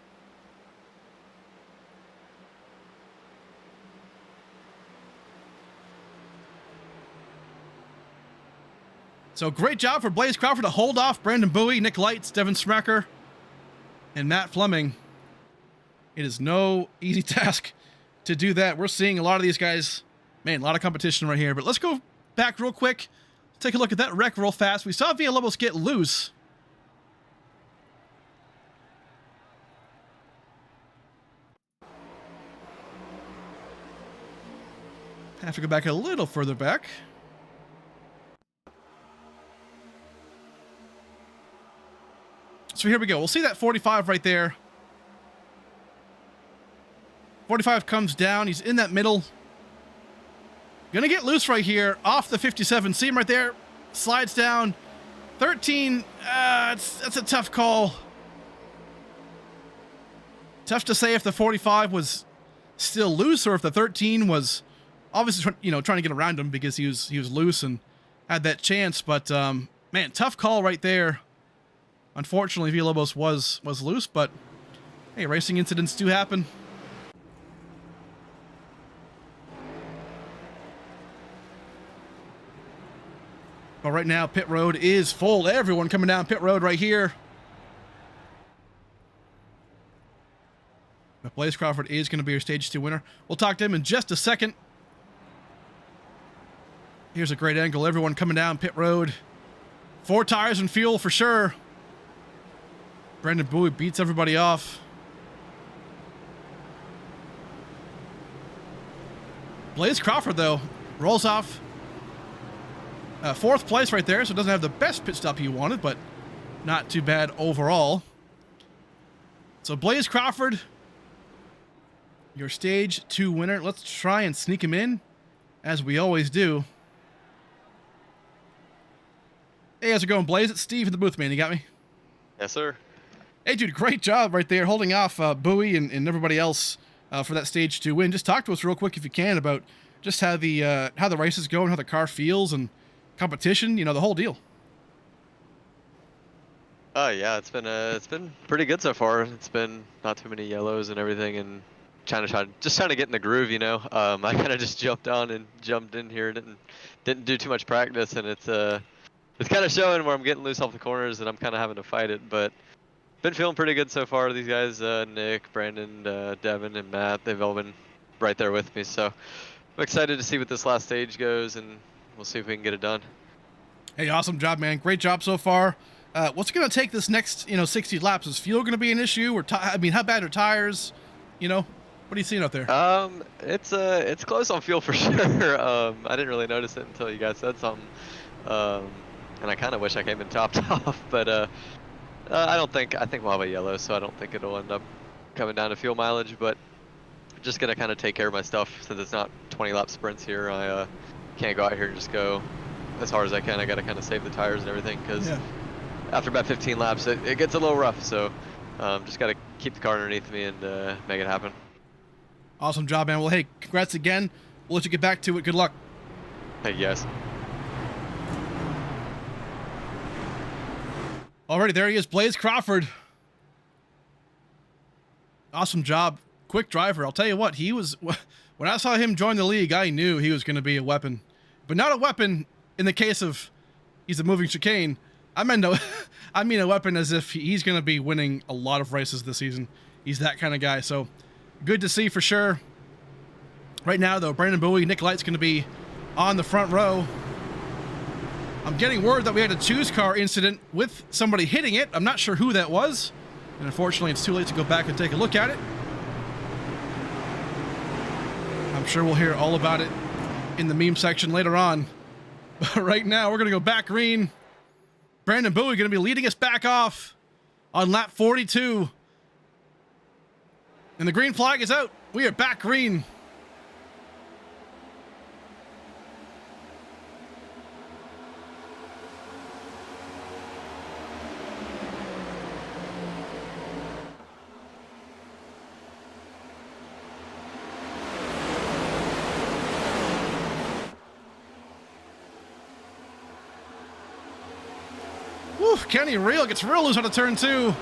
Speaker 1: So great job for Blaze Crawford to hold off Brandon Bowie, Nick Lights, Devin Smacker, and Matt Fleming. It is no easy task to do that. We're seeing a lot of these guys, man, a lot of competition right here. But let's go back real quick. Take a look at that wreck real fast. We saw Villalobos get loose. Have to go back a little further back. So here we go. We'll see that 45 right there. 45 comes down. He's in that middle. Gonna get loose right here off the 57. See him right there. Slides down. 13. That's a tough call. Tough to say if the 45 was still loose or if the 13 was obviously, trying to get around him because he was loose and had that chance. But man, tough call right there. Unfortunately, Villalobos was loose, but hey, racing incidents do happen. But right now, pit road is full. Everyone coming down pit road right here. But Blaze Crawford is going to be your Stage 2 winner. We'll talk to him in just a second. Here's a great angle. Everyone coming down pit road. 4 tires and fuel for sure. Brandon Bowie beats everybody off. Blaze Crawford, though, rolls off 4th place right there, so doesn't have the best pit stop he wanted, but not too bad overall. So Blaze Crawford, your Stage 2 winner. Let's try and sneak him in, as we always do. Hey, how's it going, Blaze? It's Steve in the booth, man. You got me?
Speaker 5: Yes, sir.
Speaker 1: Hey, dude, great job right there holding off Bowie and everybody else for that Stage 2 win. Just talk to us real quick if you can about just how the races go and how the car feels and competition, the whole deal.
Speaker 5: Yeah, it's been pretty good so far. It's been not too many yellows and everything, and trying to get in the groove, I kind of just jumped on and jumped in here, didn't do too much practice, and it's kind of showing where I'm getting loose off the corners and I'm kind of having to fight it, but been feeling pretty good so far. These guys, Nick, Brandon, Devin, and Matt, they've all been right there with me. So I'm excited to see what this last stage goes, and we'll see if we can get it done.
Speaker 1: Hey, awesome job, man. Great job so far. What's going to take this next, 60 laps? Is fuel going to be an issue? Or how bad are tires? What are you seeing out there?
Speaker 5: It's close on fuel for sure. I didn't really notice it until you guys said something. And I kind of wish I came in topped off, but I think we'll have a yellow, so I don't think it'll end up coming down to fuel mileage, but I'm just gonna kind of take care of my stuff since it's not 20 lap sprints here. I can't go out here and just go as hard as I can. I gotta kind of save the tires and everything, because after about 15 laps it gets a little rough, so just gotta keep the car underneath me and make it happen.
Speaker 1: Awesome job, man. Well, hey, congrats again. We'll let you get back to it. Good luck.
Speaker 5: Thank you, guys.
Speaker 1: Alrighty, there he is, Blaze Crawford. Awesome job. Quick driver. I'll tell you what, he was... When I saw him join the league, I knew he was going to be a weapon. But not a weapon in the case of he's a moving chicane. I mean a weapon as if he's going to be winning a lot of races this season. He's that kind of guy. So good to see for sure. Right now, though, Brandon Bowie, Nick Light's going to be on the front row. I'm getting word that we had a choose car incident with somebody hitting it. I'm not sure who that was. And unfortunately, it's too late to go back and take a look at it. I'm sure we'll hear all about it in the meme section later on. But right now, we're going to go back green. Brandon Bowie going to be leading us back off on lap 42. And the green flag is out. We are back green. Kenny Real gets real loose on a turn 2.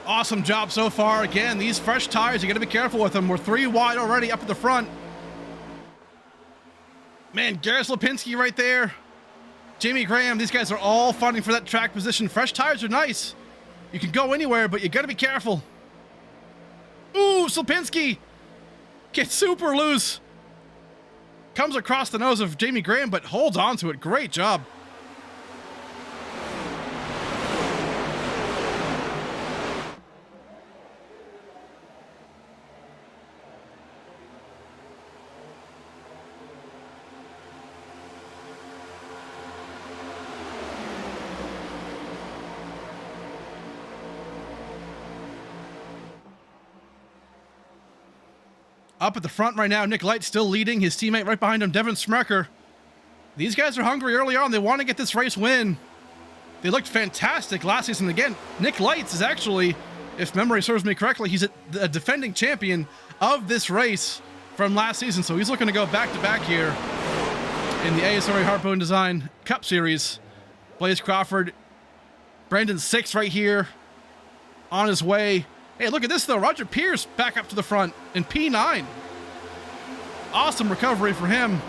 Speaker 1: Awesome job so far. Again, these fresh tires, you got to be careful with them. We're 3 wide already up at the front. Man, Gareth Lipinski right there. Jamie Graham, these guys are all fighting for that track position. Fresh tires are nice. You can go anywhere, but you got to be careful. Ooh, Lipinski gets super loose. Comes across the nose of Jamie Graham, but holds on to it. Great job. Up at the front right now, Nick Light still leading. His teammate right behind him, Devin Smecker. These guys are hungry early on. They want to get this race win. They looked fantastic last season. Again, Nick Lights is actually, if memory serves me correctly, he's a defending champion of this race from last season. So he's looking to go back-to-back here in the ASRA Harpoon Design Cup Series. Blaze Crawford, Brandon 6th right here on his way. Hey, look at this, though. Roger Pierce back up to the front in P9. Awesome recovery for him.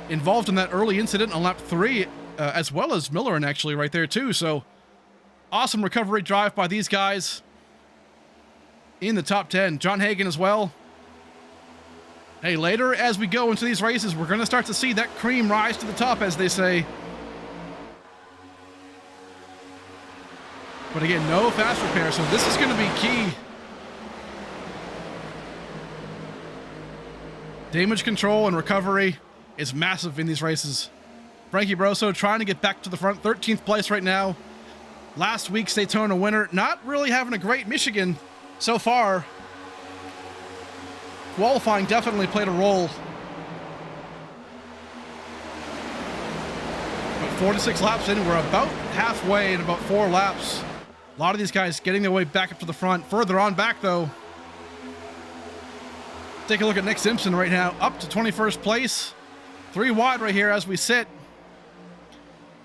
Speaker 1: Involved in that early incident on lap 3, as well as Millerin actually right there, too. So, awesome recovery drive by these guys in the top 10. John Hagan as well. Hey, later as we go into these races, we're going to start to see that cream rise to the top, as they say. But again, no fast repair, so this is going to be key. Damage control and recovery is massive in these races. Frankie Broso trying to get back to the front, 13th place right now. Last week's Daytona winner, not really having a great Michigan so far. Qualifying definitely played a role. But 46 laps in, we're about halfway in about 4 laps. A lot of these guys getting their way back up to the front. Further on back, though. Take a look at Nick Simpson right now, up to 21st place. 3 wide right here as we sit.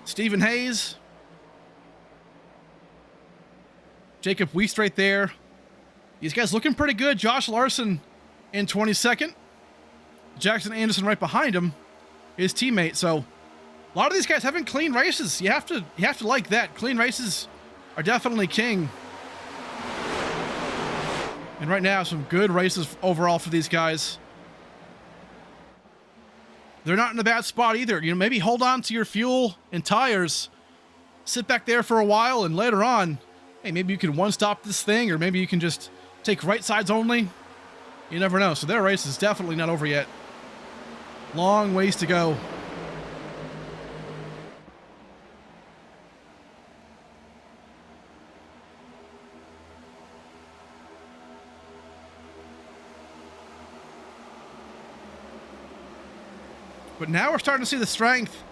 Speaker 1: Stephen Hayes. Jacob Wiest right there. These guys looking pretty good. Josh Larson in 22nd. Jackson Anderson right behind him, his teammate. So a lot of these guys having clean races. You have to like that. Clean races are definitely king. And right now, some good races overall for these guys. They're not in a bad spot either. You know, maybe hold on to your fuel and tires. Sit back there for a while, and later on, hey, maybe you can one-stop this thing, or maybe you can just take right sides only. You never know. So their race is definitely not over yet. Long ways to go. But now we're starting to see the strength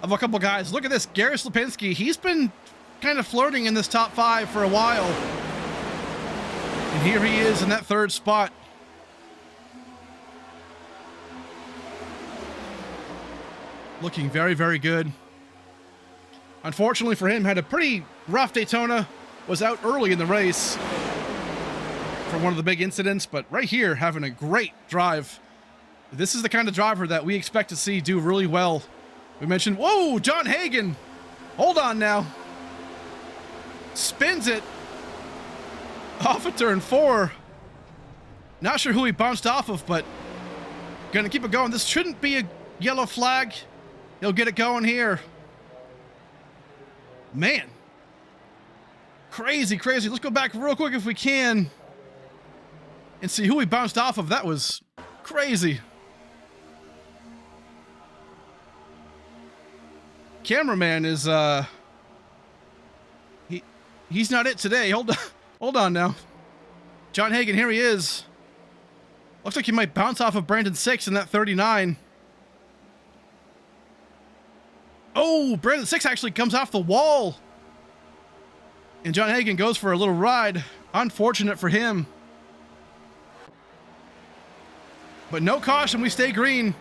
Speaker 1: of a couple guys. Look at this, Gary Slapinski. He's been kind of flirting in this top 5 for a while. And here he is in that 3rd spot. Looking very, very good. Unfortunately for him, had a pretty rough Daytona. Was out early in the race from one of the big incidents, but right here, having a great drive. This is the kind of driver that we expect to see do really well. We mentioned, whoa, John Hagen. Hold on now. Spins it off of turn 4. Not sure who he bounced off of, but gonna keep it going. This shouldn't be a yellow flag. He'll get it going here. Man. Crazy, crazy. Let's go back real quick if we can and see who he bounced off of. That was crazy. Cameraman is, he's not it today. Hold on now. John Hagen, here he is. Looks like he might bounce off of Brandon 6 in that 39. Oh, Brandon 6 actually comes off the wall. And John Hagen goes for a little ride. Unfortunate for him. But no caution, we stay green.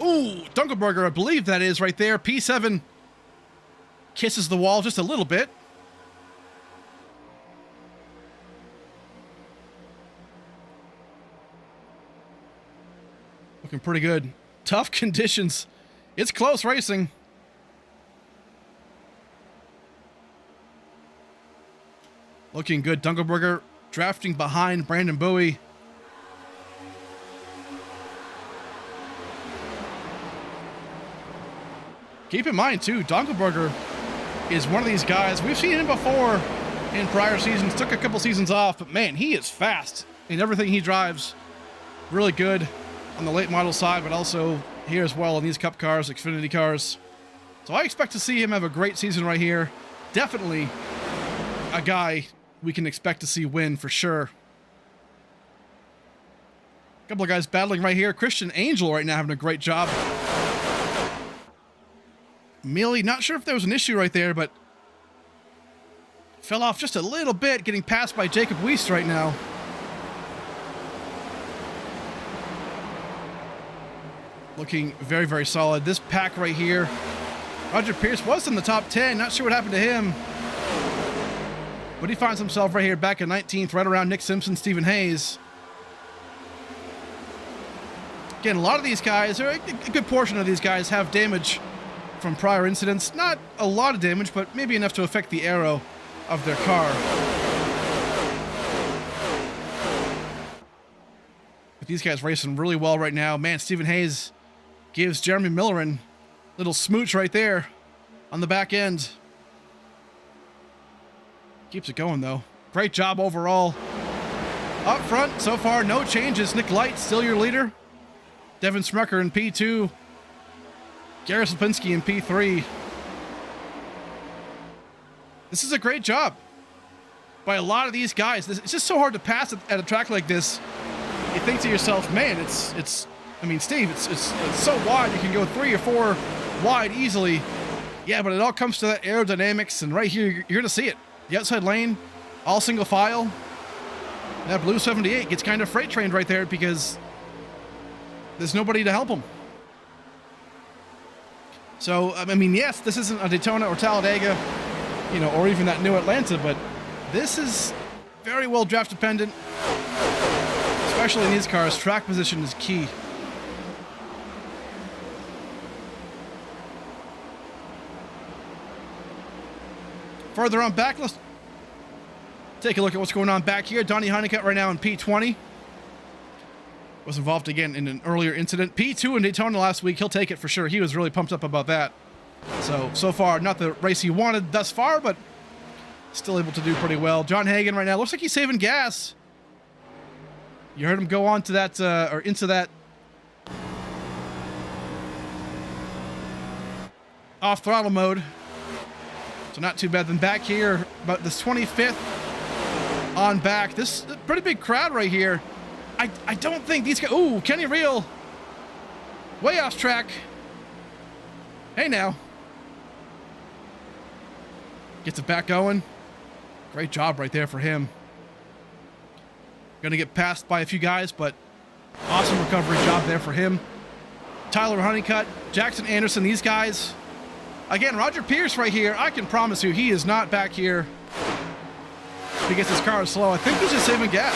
Speaker 1: Ooh, Dunkelberger, I believe that is right there. P7 kisses the wall just a little bit. Looking pretty good. Tough conditions. It's close racing. Looking good. Dunkelberger drafting behind Brandon Bowie. Keep in mind, too, Dunkelberger is one of these guys. We've seen him before in prior seasons. Took a couple seasons off, but man, he is fast in everything he drives. Really good on the late model side, but also here as well in these Cup cars, Xfinity cars. So I expect to see him have a great season right here. Definitely a guy we can expect to see win for sure. A couple of guys battling right here. Christian Angel right now having a great job. Mealy, not sure if there was an issue right there, but fell off just a little bit, getting passed by Jacob Weiss right now. Looking very, very solid. This pack right here. Roger Pierce was in the top 10. Not sure what happened to him. But he finds himself right here back in 19th, right around Nick Simpson, Stephen Hayes. Again, a lot of these guys, or a good portion of these guys, have damage from prior incidents. Not a lot of damage, but maybe enough to affect the aero of their car. But these guys racing really well right now. Man, Stephen Hayes gives Jeremy Millerin a little smooch right there on the back end. Keeps it going, though. Great job overall. Up front, so far, no changes. Nick Light, still your leader. Devin Smucker in P2. Gary Slapinski in P3. This is a great job by a lot of these guys. It's just so hard to pass at a track like this. You think to yourself, man, I mean, Steve, it's so wide. You can go 3 or 4 wide easily. Yeah, but it all comes to that aerodynamics, and right here, you're going to see it. The outside lane, all single file. That blue 78 gets kind of freight trained right there because there's nobody to help him. So, I mean, yes, this isn't a Daytona or Talladega, or even that new Atlanta, but this is very well draft dependent. Especially in these cars, track position is key. Further on back, let's take a look at what's going on back here. Donnie Honeycutt right now in P20. Was involved again in an earlier incident. P2 in Daytona last week. He'll take it for sure. He was really pumped up about that. So far, not the race he wanted thus far, but still able to do pretty well. John Hagen right now looks like he's saving gas. You heard him go on to that, or into that off throttle mode. So not too bad. Then back here, about this 25th on back. This is a pretty big crowd right here. I don't think these guys... Ooh, Kenny Reel Way off track. Hey now. Gets it back going. Great job right there for him. Gonna get passed by a few guys, but awesome recovery job there for him. Tyler Honeycutt, Jackson Anderson, these guys. Again, Roger Pierce right here, I can promise you he is not back here because his car is slow. I think he's just saving gas.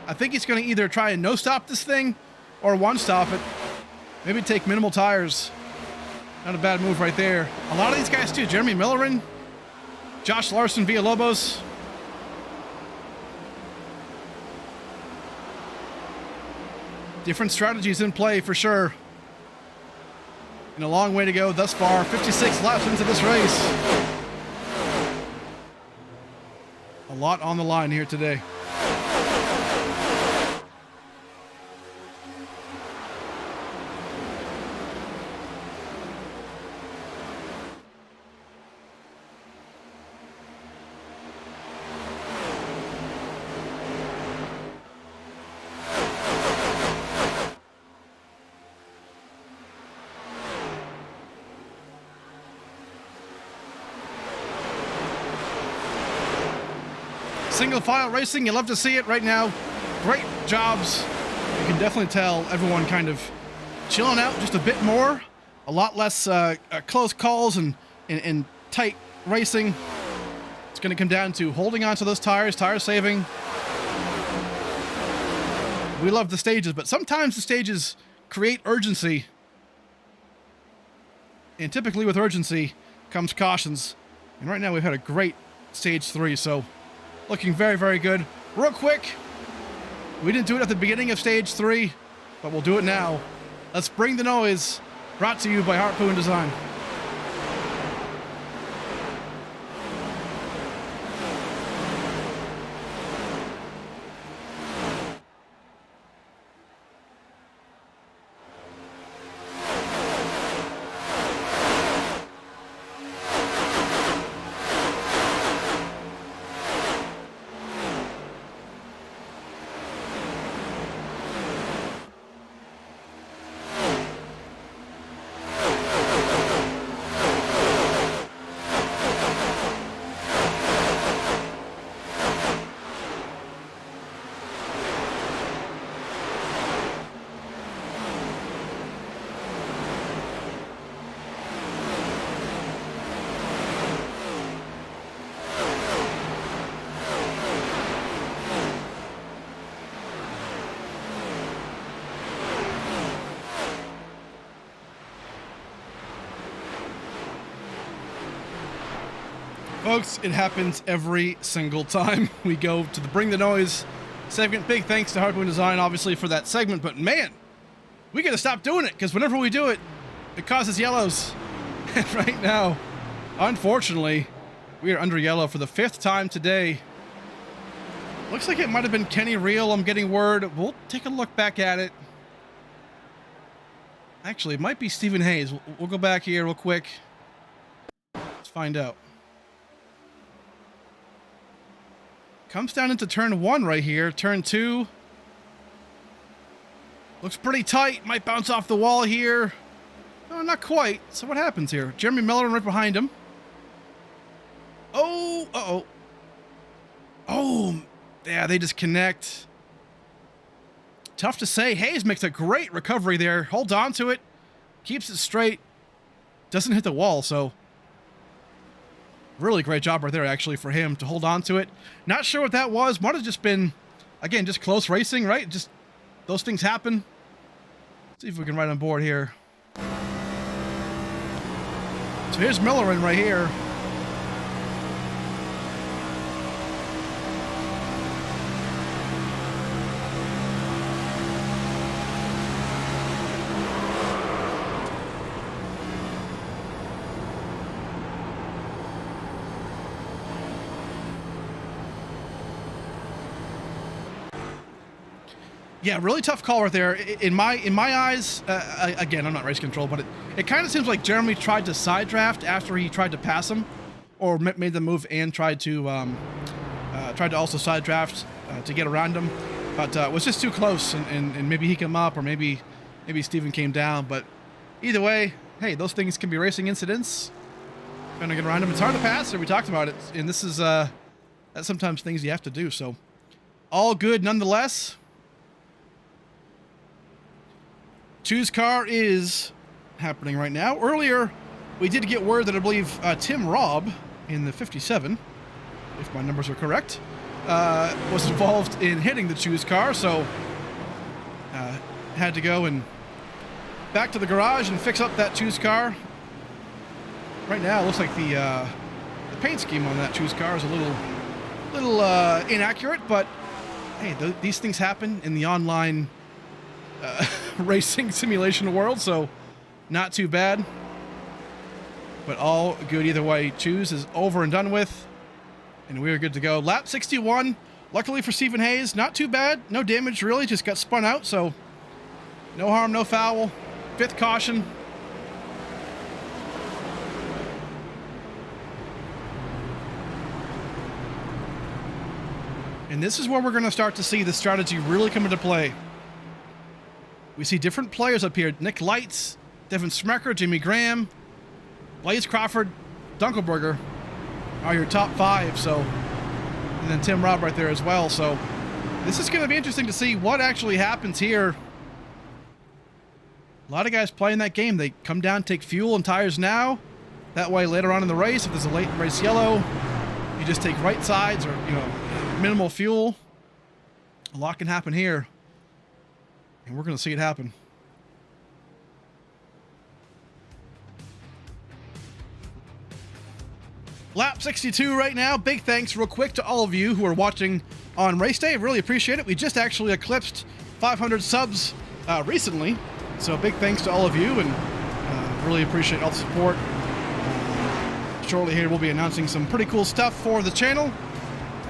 Speaker 1: I think he's gonna either try and no-stop this thing or one-stop it. Maybe take minimal tires. Not a bad move right there. A lot of these guys too, Jeremy Millerin, Josh Larson, Villalobos. Different strategies in play for sure. And a long way to go thus far. 56 laps into this race. A lot on the line here today. Single file racing, you love to see it right now. Great jobs. You can definitely tell everyone kind of chilling out just a bit more. A lot less close calls and tight racing. It's going to come down to holding on to those tires, tire saving. We love the stages, but sometimes the stages create urgency. And typically with urgency comes cautions. And right now we've had a great stage 3, so looking very, very good. Real quick, we didn't do it at the beginning of stage 3, but we'll do it now. Let's bring the noise, brought to you by Harpoon Design. Folks, it happens every single time we go to the Bring the Noise segment. Big thanks to Harpoon Design, obviously, for that segment. But man, we got to stop doing it because whenever we do it, it causes yellows. And right now, unfortunately, we are under yellow for the 5th time today. Looks like it might have been Kenny Reel, I'm getting word. We'll take a look back at it. Actually, it might be Stephen Hayes. We'll go back here real quick. Let's find out. Comes down into turn 1 right here. Turn 2. Looks pretty tight. Might bounce off the wall here. No, not quite. So what happens here? Jeremy Miller right behind him. Oh, uh-oh. Oh, yeah, they just connect. Tough to say. Hayes makes a great recovery there. Holds on to it. Keeps it straight. Doesn't hit the wall, so really great job right there, actually, for him to hold on to it. Not sure what that was. Might have just been, again, just close racing, right? Just those things happen. Let's see if we can ride on board here. So here's Millerin right here. Yeah, really tough call right there. In my eyes, again, I'm not race control, but it kind of seems like Jeremy tried to side draft after he tried to pass him, or made the move and tried to also side draft to get around him, but was just too close, and maybe he came up, or maybe Maybe Steven came down, but either way, hey, those things can be racing incidents. Gonna get around them. It's hard to pass, and we talked about it, and this is that's sometimes things you have to do. So all good nonetheless. Choose car is happening right now. Earlier, we did get word that I believe Tim Robb in the 57, if my numbers are correct, was involved in hitting the choose car, so had to go and back to the garage and fix up that choose car. Right now, it looks like the paint scheme on that choose car is a little inaccurate, but hey, these things happen in the online racing simulation world, so not too bad. But all good either way. Choose is over and done with, and we are good to go. Lap 61, luckily for Stephen Hayes, not too bad. No damage really, just got spun out, so no harm, no foul. 5th caution. And this is where we're going to start to see the strategy really come into play. We see different players up here. Nick Lights, Devin Smecker, Jimmy Graham, Blaze Crawford, Dunkelberger are your top 5. So, and then Tim Robb right there as well. So this is going to be interesting to see what actually happens here. A lot of guys playing that game. They come down, take fuel and tires now. That way later on in the race, if there's a late race yellow, you just take right sides or, minimal fuel. A lot can happen here. And we're going to see it happen. Lap 62 right now. Big thanks real quick to all of you who are watching on race day. Really appreciate it. We just actually eclipsed 500 subs recently. So big thanks to all of you, and really appreciate all the support. Shortly here, we'll be announcing some pretty cool stuff for the channel.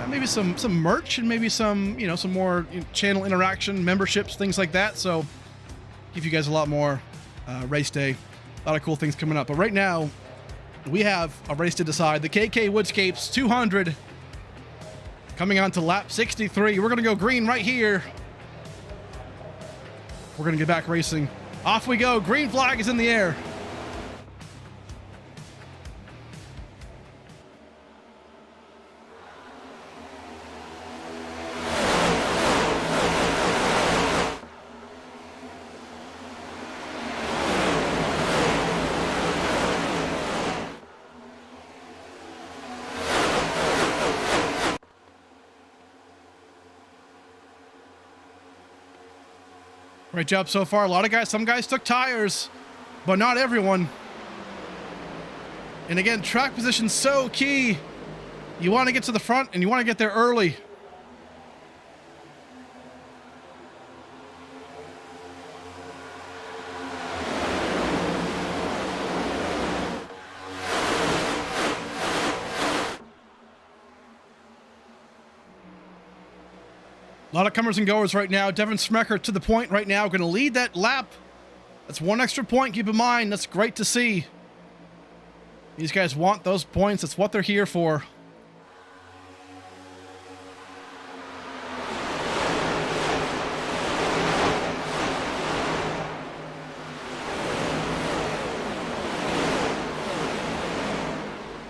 Speaker 1: Maybe some merch and maybe some more channel interaction, memberships, things like that. So give you guys a lot more race day, a lot of cool things coming up. But right now we have a race to decide. The KKWoodscapes 200 coming on to lap 63. We're going to go green right here. We're going to get back racing. Off we go. Green flag is in the air. Great job so far. A lot of guys, some guys took tires, but not everyone. And again, track position's so key. You want to get to the front and you want to get there early. A lot of comers and goers right now. Devin Smecker to the point right now. Going to lead that lap. That's 1 extra point. Keep in mind. That's great to see. These guys want those points. That's what they're here for.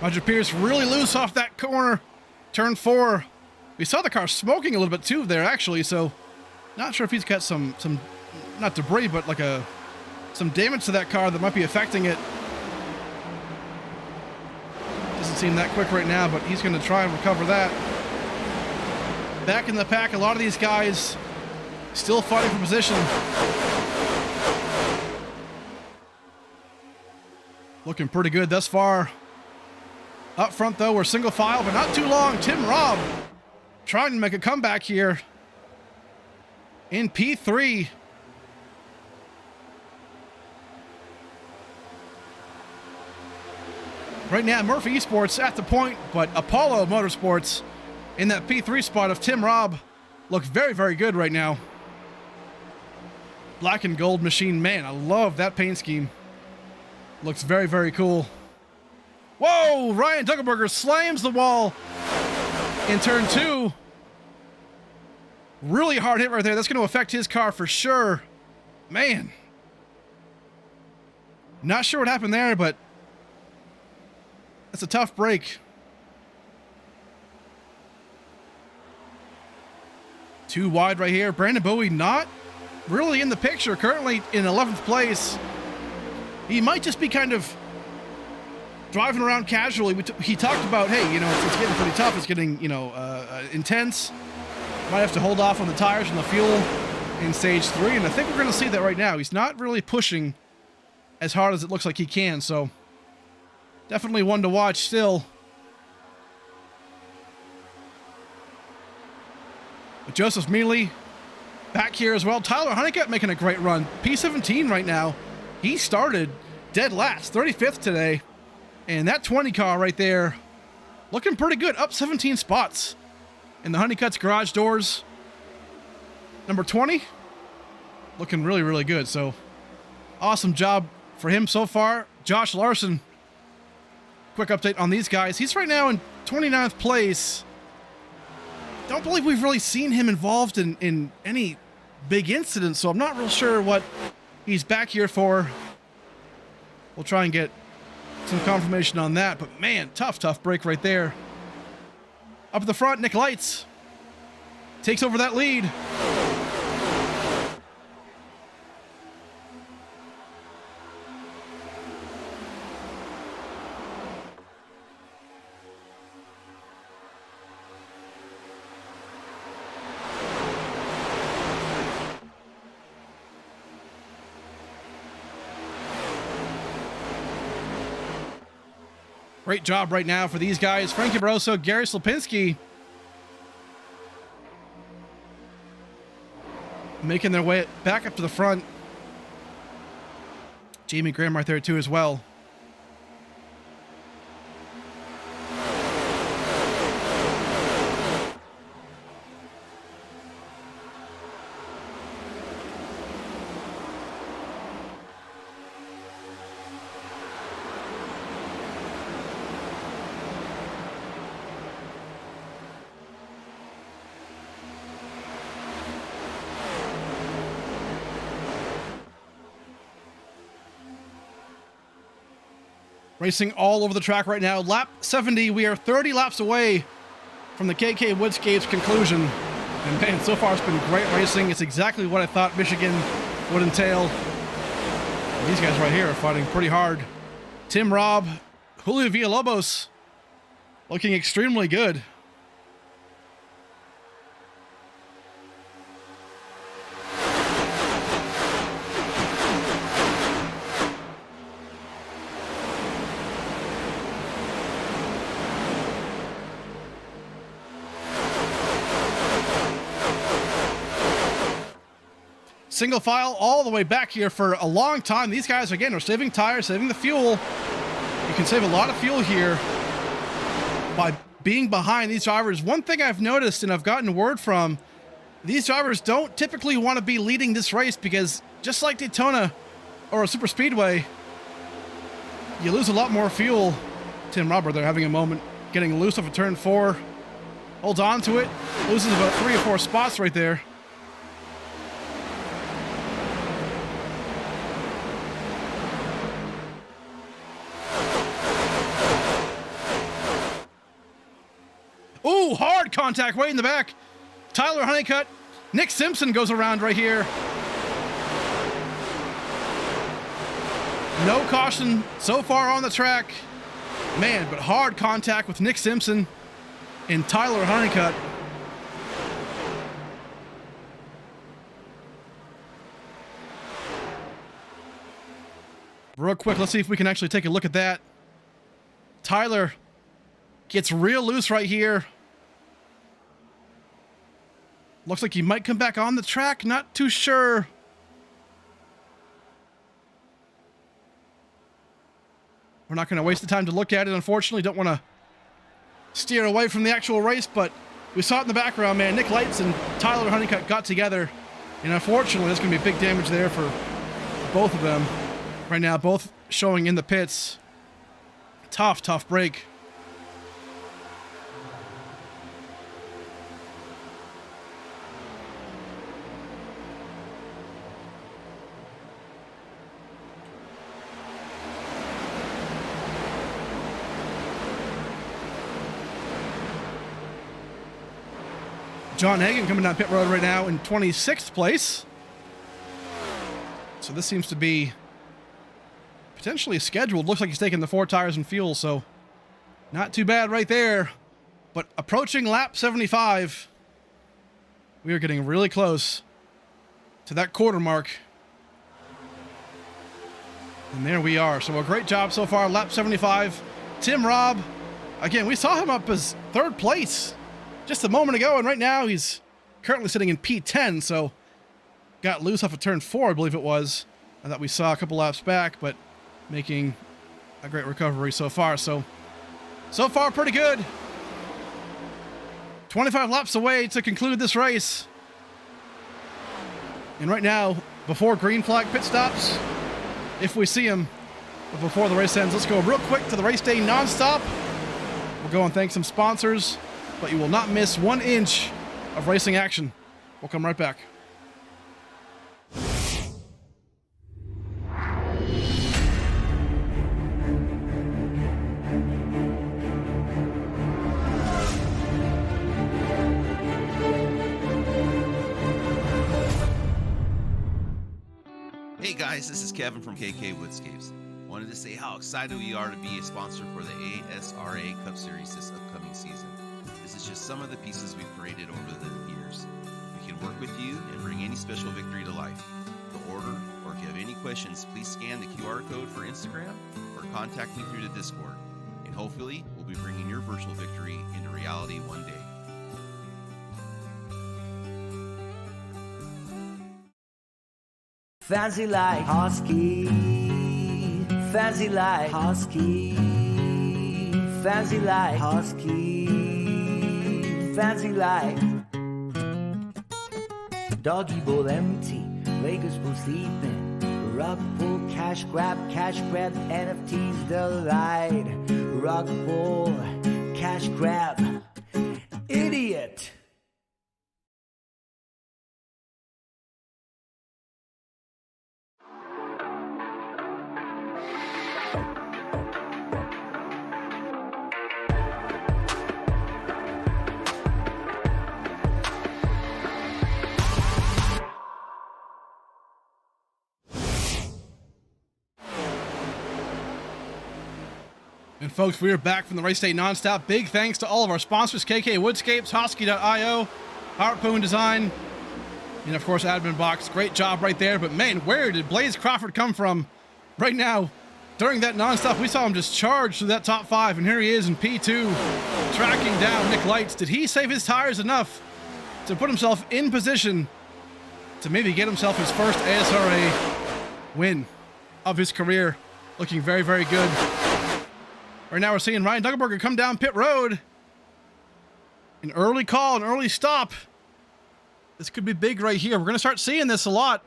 Speaker 1: Roger Pierce really loose off that corner. Turn 4. We saw the car smoking a little bit too there, actually, so not sure if he's got some not debris, but like some damage to that car that might be affecting it. Doesn't seem that quick right now, but he's going to try and recover that. Back in the pack, a lot of these guys still fighting for position. Looking pretty good thus far. Up front, though, we're single file, but not too long. Tim Robb trying to make a comeback here in P3. Right now, Murphy Esports at the point, but Apollo Motorsports in that P3 spot of Tim Robb look very, very good right now. Black and gold machine. Man, I love that paint scheme. Looks very, very cool. Whoa! Ryan Dunkelberger slams the wall in turn 2. Really hard hit right there. That's going to affect his car for sure. Man, Not sure what happened there, but that's a tough break. Too wide right here. Brandon Bowie not really in the picture. Currently in 11th place. He might just be kind of driving around casually. He talked about, hey, you know, it's getting pretty tough. It's getting, you know, intense. Might have to hold off on the tires and the fuel in stage 3. And I think we're going to see that right now. He's not really pushing as hard as it looks like he can. So definitely one to watch still. But Joseph Mealy back here as well. Tyler Honeycutt making a great run. P17 right now. He started dead last, 35th today. And that 20 car right there looking pretty good. Up 17 spots in the Honeycutt's garage doors. Number 20 looking really, really good. So awesome job for him so far. Josh Larson, quick update on these guys. He's right now in 29th place. Don't believe we've really seen him involved in any big incidents, so I'm not real sure what he's back here for. We'll try and get some confirmation on that, but man, tough break right there. Up at the front, Nick Lights takes over that lead. Great job right now for these guys. Frankie Barroso, Gary Slapinski making their way back up to the front. Jamie Graham right there too as well. Racing all over the track right now. Lap 70. We are 30 laps away from the KKWoodscapes conclusion. And man, so far it's been great racing. It's exactly what I thought Michigan would entail. And these guys right here are fighting pretty hard. Tim Robb, Julio Villalobos looking extremely good. Single file all the way back here for a long time. These guys, again, are saving tires, saving the fuel. You can save a lot of fuel here by being behind these drivers. One thing I've noticed, and I've gotten word from, these drivers don't typically want to be leading this race because just like Daytona or a super speedway, you lose a lot more fuel. Tim Robert, they're having a moment getting loose off of turn 4. Holds on to it. Loses about 3 or 4 spots right there. Ooh, hard contact way in the back. Tyler Honeycutt. Nick Simpson goes around right here. No caution so far on the track. Man, but hard contact with Nick Simpson and Tyler Honeycutt. Real quick, let's see if we can actually take a look at that. Tyler gets real loose right here. Looks like he might come back on the track. Not too sure. We're not going to waste the time to look at it, unfortunately. Don't want to steer away from the actual race, but we saw it in the background, man. Nick Lights and Tyler Honeycutt got together, and unfortunately, there's going to be big damage there for both of them. Right now, both showing in the pits. Tough break. John Hagan coming down pit road right now in 26th place. So this seems to be potentially scheduled. Looks like he's taking the 4 tires and fuel, so not too bad right there. But approaching lap 75, we are getting really close to that quarter mark. And there we are. So a great job so far. Lap 75. Tim Robb, again, we saw him up as 3rd place just a moment ago, and right now he's currently sitting in P10, so got loose off of turn 4, I believe it was, that we saw a couple laps back, but making a great recovery so far. So far pretty good. 25 laps away to conclude this race. And right now, before green flag pit stops, if we see them, but before the race ends, let's go real quick to the race day nonstop. We'll go and thank some sponsors, but you will not miss 1 inch of racing action. We'll come right back.
Speaker 2: Hey guys, this is Kevin from KKWoodscapes. Wanted to say how excited we are to be a sponsor for the ASRA Cup Series this upcoming season. This is just some of the pieces we've created over the years. We can work with you and bring any special victory to life. To order, or if you have any questions, please scan the QR code for Instagram or contact me through the Discord. And hopefully, we'll be bringing your virtual victory into reality one day.
Speaker 3: Fancy like Husky, fancy like Husky, fancy like Husky, fancy like Doggy bowl empty, Vegas full sleeping, rug pull, cash grab, NFTs delight, rug pull, cash grab, idiot.
Speaker 1: And folks, we are back from the race day nonstop. Big thanks to all of our sponsors, KKWoodscapes, Hosky.io, Harpoon Design, and of course, Admin Box. Great job right there. But man, where did Blaze Crawford come from? Right now, during that nonstop, we saw him just charge through that top 5, and here he is in P2, tracking down Nick Lights. Did he save his tires enough to put himself in position to maybe get himself his first ASRA win of his career? Looking very, very good. Right now we're seeing Ryan Duggenberger come down pit road. An early call, an early stop. This could be big right here. We're going to start seeing this a lot.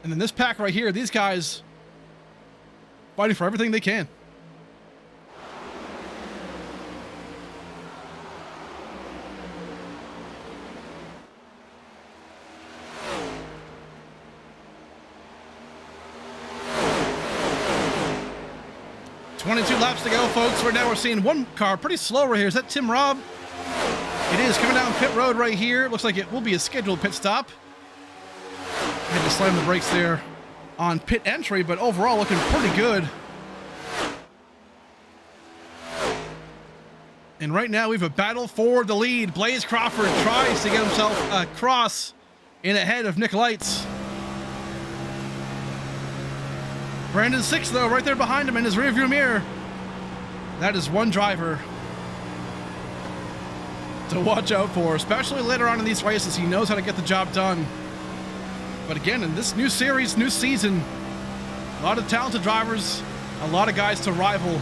Speaker 1: And then this pack right here, these guys fighting for everything they can. .22 laps to go, folks. Right now we're seeing one car pretty slow right here. Is that Tim Robb? It is coming down pit road right here. Looks like it will be a scheduled pit stop. Had to slam the brakes there on pit entry, but overall looking pretty good. And right now we have a battle for the lead. Blaze Crawford tries to get himself across in ahead of Nick Lights. Brandon Six, though, right there behind him in his rearview mirror. That is one driver to watch out for, especially later on in these races. He knows how to get the job done. But again, in this new series, new season, a lot of talented drivers, a lot of guys to rival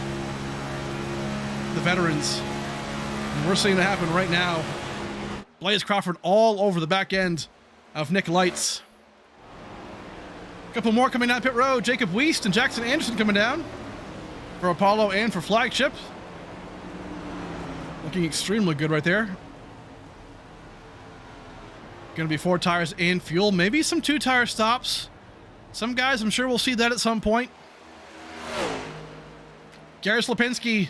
Speaker 1: the veterans. And we're seeing it happen right now. Blaze Crawford all over the back end of Nick Lights. A couple more coming down pit road. Jacob Weist and Jackson Anderson coming down for Apollo and for Flagship. Looking extremely good right there. Going to be 4 tires and fuel. Maybe some 2-tire stops. Some guys, I'm sure we'll see that at some point. Gary Slapinski,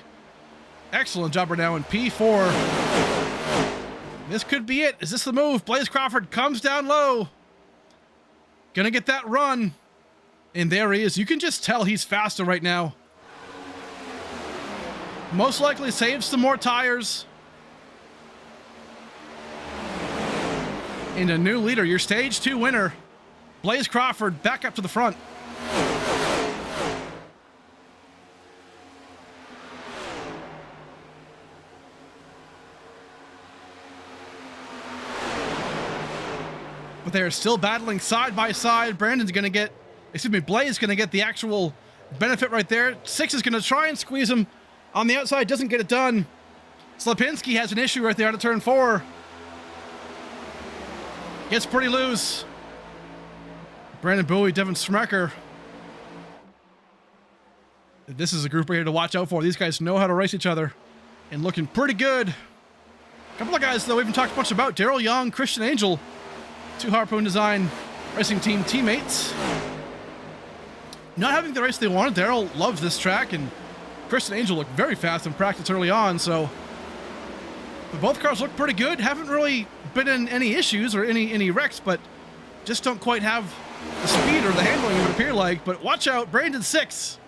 Speaker 1: excellent job right now in P4. This could be it. Is this the move? Blaze Crawford comes down low. Gonna get that run. And there he is. You can just tell he's faster right now. Most likely saves some more tires. And a new leader, your stage 2 winner, Blaze Crawford, back up to the front. But they're still battling side by side. Blaze is going to get the actual benefit right there. 6 is going to try and squeeze him on the outside, doesn't get it done. Slapinski has an issue right there out of turn 4. Gets pretty loose. Brandon Bowie, Devin Smecker. This is a group right here to watch out for. These guys know how to race each other and looking pretty good. A couple of guys, though, we haven't talked much about. Daryl Young, Christian Angel, 2 Harpoon Design Racing Team teammates. Not having the race they wanted. Daryl loves this track, and Christian Angel looked very fast in practice early on, so but both cars look pretty good. Haven't really been in any issues or any wrecks, but just don't quite have the speed or the handling, it would appear like. But watch out, Brandon 6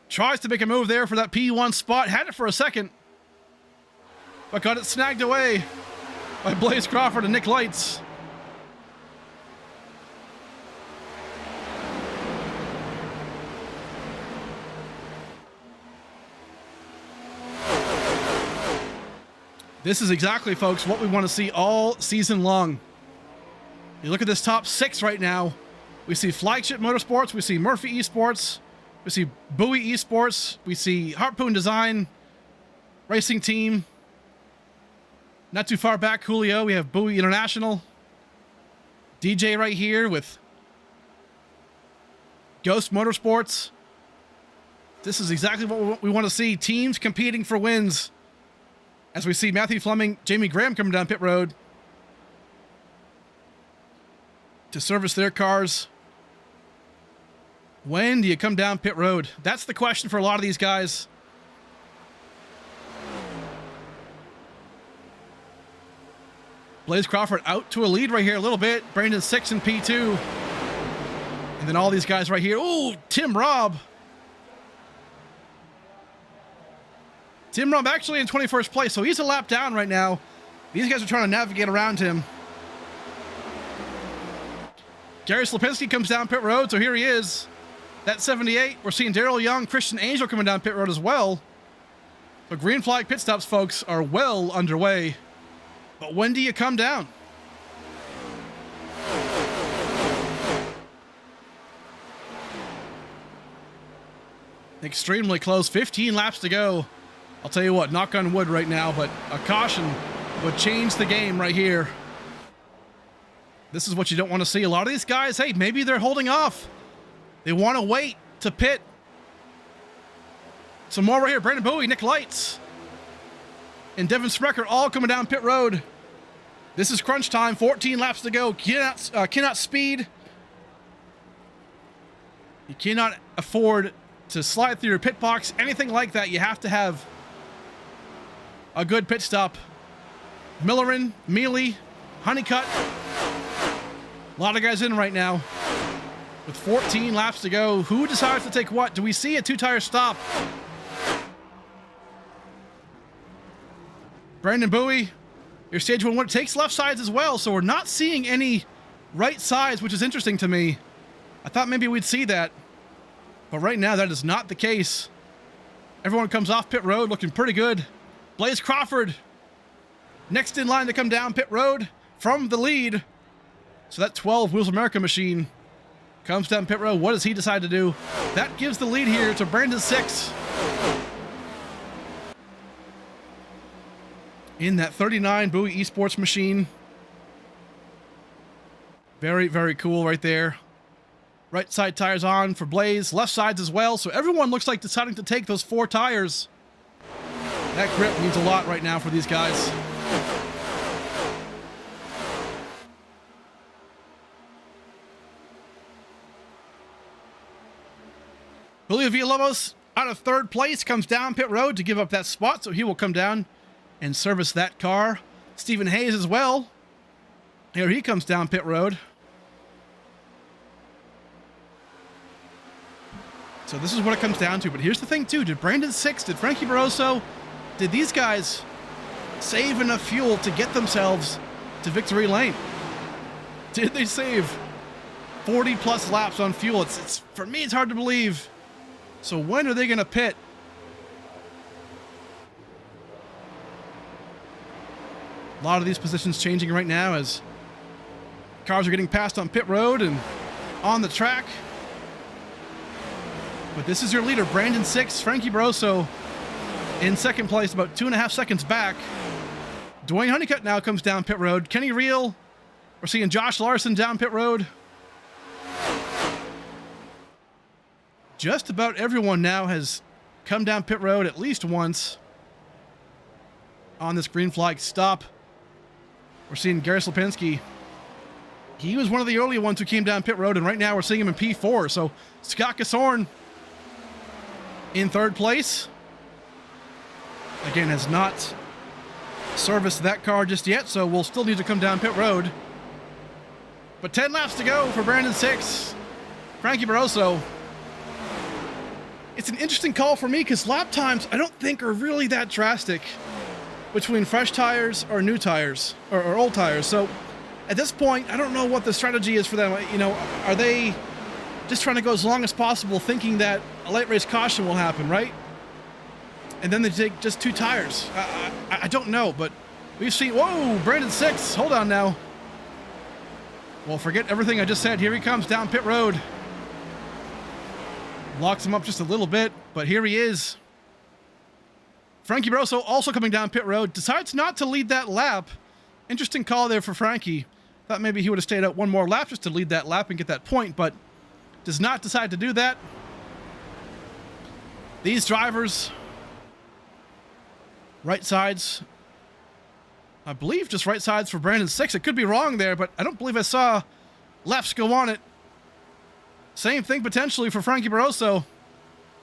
Speaker 1: tries to make a move there for that P1 spot. Had it for a second, but got it snagged away by Blaze Crawford and Nick Lights. This is exactly, folks, what we want to see all season long. You look at this top 6 right now. We see Flagship Motorsports, we see Murphy Esports, we see Bowie Esports, we see Harpoon Design Racing Team. Not too far back, Julio, we have Bowie International. DJ right here with Ghost Motorsports. This is exactly what we want to see. Teams competing for wins. As we see Matthew Fleming, Jamie Graham coming down pit road to service their cars. When do you come down pit road? That's the question for a lot of these guys. Blaze Crawford out to a lead right here a little bit. Brandon 6 in P2. And then all these guys right here. Ooh, Tim Robb. Tim Robb actually in 21st place, so he's a lap down right now. These guys are trying to navigate around him. Gary Slapinski comes down pit road, so here he is. That 78. We're seeing Daryl Young, Christian Angel coming down pit road as well. So green flag pit stops, folks, are well underway. But when do you come down? Extremely close. 15 laps to go. I'll tell you what, knock on wood right now, but a caution would change the game right here. This is what you don't want to see. A lot of these guys, hey, maybe they're holding off. They want to wait to pit. Some more right here. Brandon Bowie, Nick Lights, and Devin Sprecher all coming down pit road. This is crunch time. 14 laps to go. Cannot speed. You cannot afford to slide through your pit box. Anything like that, you have to have a good pit stop. Millerin, Mealy, Honeycutt. A lot of guys in right now. With 14 laps to go, who decides to take what? Do we see a 2-tire stop? Brandon Bowie, your stage 1 winner, takes left sides as well, so we're not seeing any right sides, which is interesting to me. I thought maybe we'd see that, but right now that is not the case. Everyone comes off pit road looking pretty good. Blaze Crawford, next in line to come down pit road from the lead. So that 12 Wheels America machine comes down pit road. What does he decide to do? That gives the lead here to Brandon 6. In that 39 Bowie Esports machine. Very, very cool right there. Right side tires on for Blaze, left sides as well. So everyone looks like deciding to take those 4 tires. That grip means a lot right now for these guys. Julio Villalobos out of 3rd place comes down pit road to give up that spot, so he will come down and service that car. Stephen Hayes as well. Here he comes down pit road. So this is what it comes down to. But here's the thing too. Did Brandon Six, did Frankie Barroso, did these guys save enough fuel to get themselves to victory lane? Did they save 40 plus laps on fuel? It's for me, it's hard to believe. So when are they going to pit? A lot of these positions changing right now as cars are getting passed on pit road and on the track. But this is your leader, Brandon Six, Frankie Barroso in second place, about 2.5 seconds back. Dwayne Honeycutt now comes down pit road. Kenny Reel, we're seeing Josh Larson down pit road. Just about everyone now has come down pit road at least once on this green flag stop. We're seeing Gary Slipinski. He was one of the early ones who came down pit road, and right now we're seeing him in P4. So Scott Gasorn in third place. Again, has not serviced that car just yet, so we'll still need to come down pit road. But 10 laps to go for Brandon Six. Frankie Barroso. It's an interesting call for me because lap times I don't think are really that drastic between fresh tires or new tires or old tires. So at this point, I don't know what the strategy is for them. You know, are they just trying to go as long as possible thinking that a late race caution will happen, right? And then they take just 2 tires. I don't know, but we've seen, whoa, Brandon Six, hold on now. Well, forget everything I just said. Here he comes down pit road. Locks him up just a little bit, but here he is. Frankie Barroso also coming down pit road. Decides not to lead that lap. Interesting call there for Frankie. Thought maybe he would have stayed out one more lap just to lead that lap and get that point, but does not decide to do that. These drivers, right sides, I believe just right sides for Brandon Six. It could be wrong there, but I don't believe I saw lefts go on it. Same thing potentially for Frankie Barroso.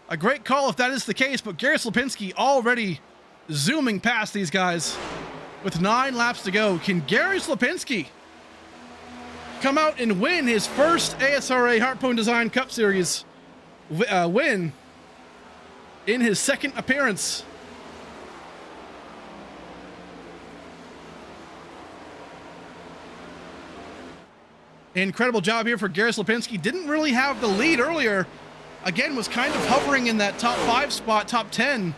Speaker 1: A great call if that is the case, but Gary Slipinski already zooming past these guys with 9 laps to go. Can Gary Slipinski come out and win his first ASRA Harpoon Design Cup Series win in his second appearance? Incredible job here for Gary Slipinski. Didn't really have the lead earlier. Again, was kind of hovering in that top 5 spot, top 10.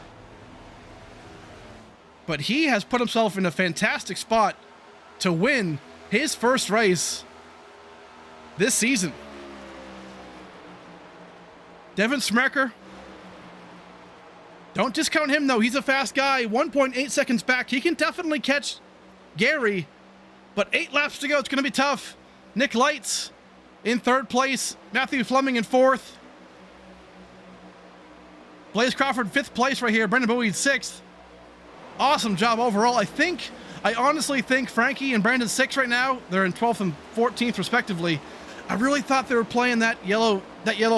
Speaker 1: But he has put himself in a fantastic spot to win his first race this season. Devin Smecker. Don't discount him though. He's a fast guy. 1.8 seconds back. He can definitely catch Gary. But 8 laps to go. It's going to be tough. Nick Lights in third place. Matthew Fleming in fourth. Blaze Crawford, 5th place right here. Brendan Bowie, 6th. Awesome job overall. I honestly think Frankie and Brandon Six right now, they're in 12th and 14th respectively. I really thought they were playing that yellow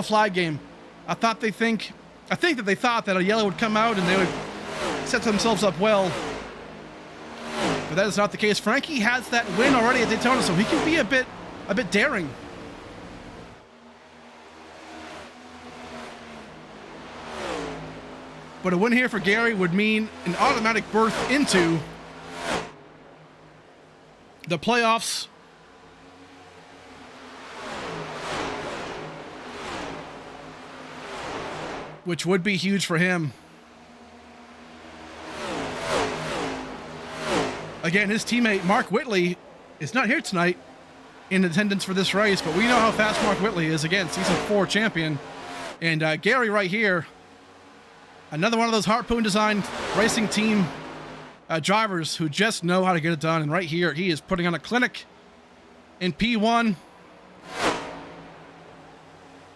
Speaker 1: flag game. I think that they thought that a yellow would come out and they would set themselves up well. But that is not the case. Frankie has that win already at Daytona, so he can be a bit daring. But a win here for Gary would mean an automatic berth into the playoffs. Which would be huge for him. Again, his teammate Mark Whitley is not here tonight in attendance for this race, but we know how fast Mark Whitley is. Again, season 4 champion. And Gary right here, another one of those Harpoon Design racing team drivers who just know how to get it done. And right here, he is putting on a clinic in P1.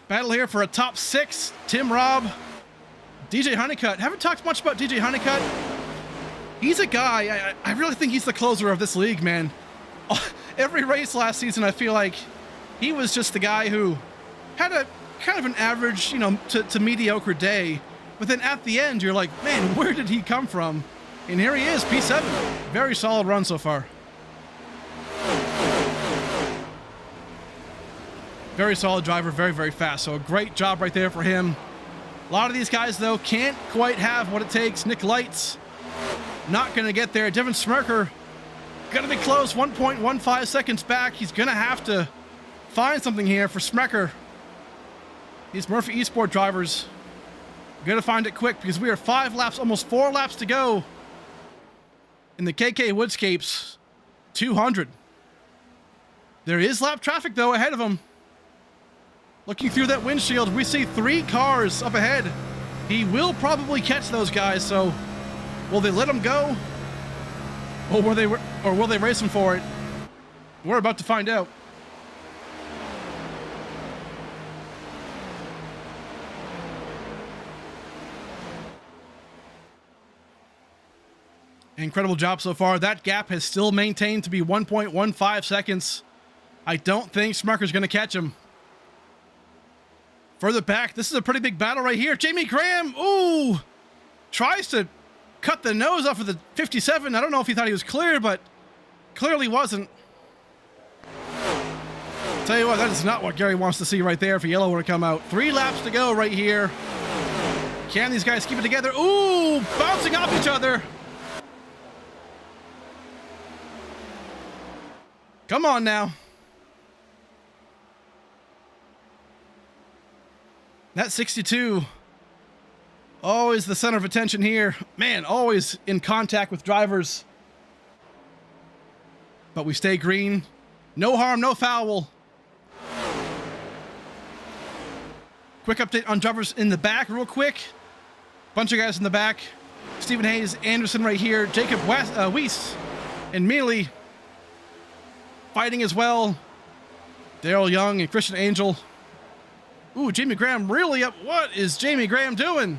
Speaker 1: Battle here for a top 6. Tim Robb, DJ Honeycutt. Haven't talked much about DJ Honeycutt. He's a guy, I really think he's the closer of this league, man. Every race last season, I feel like he was just the guy who had a kind of an average, to mediocre day. But then at the end, you're like, man, where did he come from? And here he is, P7. Very solid run so far. Very solid driver, very, very fast. So a great job right there for him. A lot of these guys, though, can't quite have what it takes. Nick Lights, not going to get there. Devin Smirker, going to be close, 1.15 seconds back. He's going to have to find something here for Smirker. These Murphy Esport drivers, going to find it quick because we are 5 laps, almost 4 laps to go in the KKWoodscapes 200. There is lap traffic, though, ahead of him. Looking through that windshield, we see 3 cars up ahead. He will probably catch those guys, so will they let him go? Or will they race him for it? We're about to find out. Incredible job so far. That gap has still maintained to be 1.15 seconds. I don't think Smirker's going to catch him. Further back, this is a pretty big battle right here. Jamie Graham, ooh, tries to cut the nose off of the 57. I don't know if he thought he was clear, but clearly wasn't. Tell you what, that is not what Gary wants to see right there if a yellow were to come out. 3 laps to go right here. Can these guys keep it together? Ooh, bouncing off each other. Come on now. That 62, always the center of attention here. Man, always in contact with drivers. But we stay green. No harm, no foul. Quick update on drivers in the back, real quick. Bunch of guys in the back. Stephen Hayes, Anderson right here. Jacob Weiss and Mealy fighting as well. Daryl Young and Christian Angel. Ooh, Jamie Graham really up. What is Jamie Graham doing?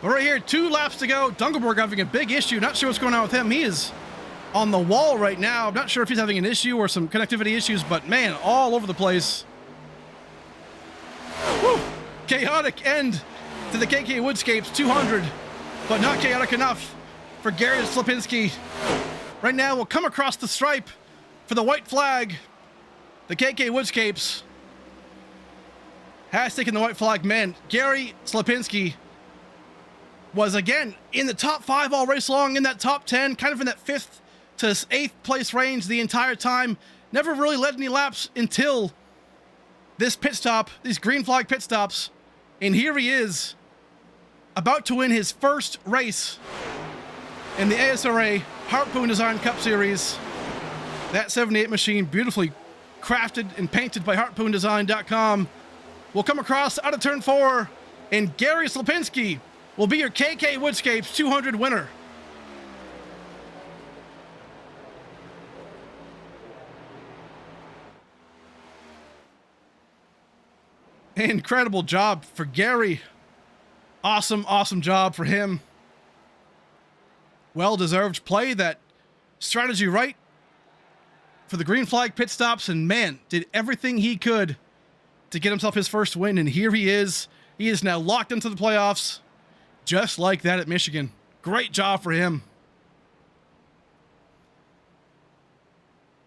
Speaker 1: But right here, 2 laps to go. Dunkelberg having a big issue. Not sure what's going on with him. He is on the wall right now. I'm not sure if he's having an issue or some connectivity issues, but man, all over the place. Woo! Chaotic end to the KKWoodscapes 200. But not chaotic enough for Gary Slapinski. Right now, we'll come across the stripe for the white flag. The KKWoodscapes has taken the white flag. Man, Gary Slapinski was, again, in the top 5 all race long, in that top 10, kind of in that 5th to 8th place range the entire time. Never really led any laps until this pit stop, these green flag pit stops. And here he is, about to win his first race in the ASRA Harpoon Design Cup Series. That 78 machine, beautifully crafted and painted by HarpoonDesign.com, will come across out of turn 4, and Gary Slapinski will be your KKWoodscapes 200 winner. Incredible job for Gary. Awesome, awesome job for him. Well-deserved play, that strategy right for the green flag pit stops, and man, did everything he could to get himself his first win, and here he is. He is now locked into the playoffs, just like that at Michigan. Great job for him.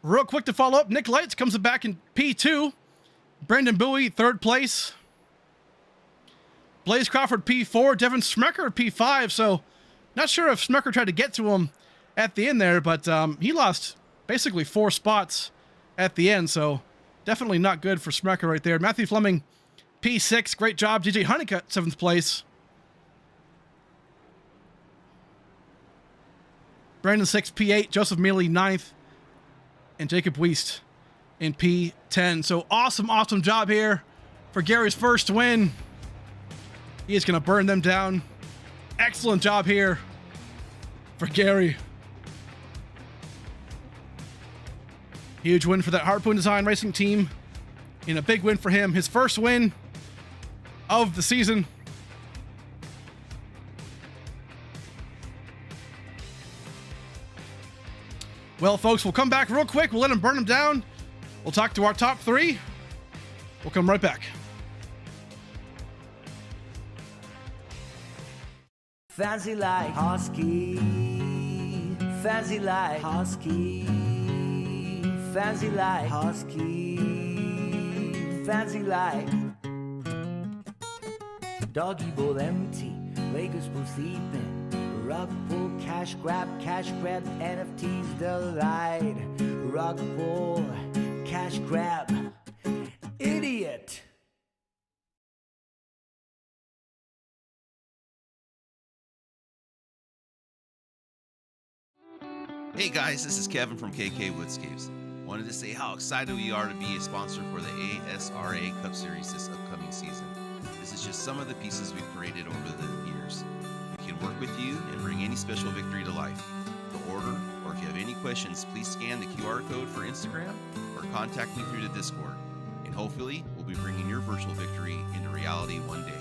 Speaker 1: Real quick to follow up, Nick Lights comes back in P2. Brendan Bowie, 3rd place. Blaze Crawford, P4. Devin Smirker, P5. So, not sure if Smirker tried to get to him at the end there, but he lost basically 4 spots at the end. So, definitely not good for Smirker right there. Matthew Fleming, P6. Great job. DJ Honeycutt, 7th place. Brandon 6, P8. Joseph Mealy, 9th. And Jacob Weiss in P10. So, awesome, awesome job here for Gary's first win. He is going to burn them down. Excellent job here for Gary. Huge win for that Harpoon Design Racing team. And a big win for him. His first win of the season. Well, folks, we'll come back real quick. We'll let them burn them down. We'll talk to our top 3. We'll come right back.
Speaker 3: Fancy like Husky, fancy like Husky, fancy like Husky, fancy like doggy bowl empty, Lakers pool sleeping, rug pull, cash grab, NFTs delight, rug pull, cash grab, idiot.
Speaker 2: Hey guys, this is Kevin from KKWoodscapes. Wanted to say how excited we are to be a sponsor for the ASRA Cup Series this upcoming season. This is just some of the pieces we've created over the years. We can work with you and bring any special victory to life. To order, or if you have any questions, please scan the QR code for Instagram or contact me through the Discord. And hopefully, we'll be bringing your virtual victory into reality one day.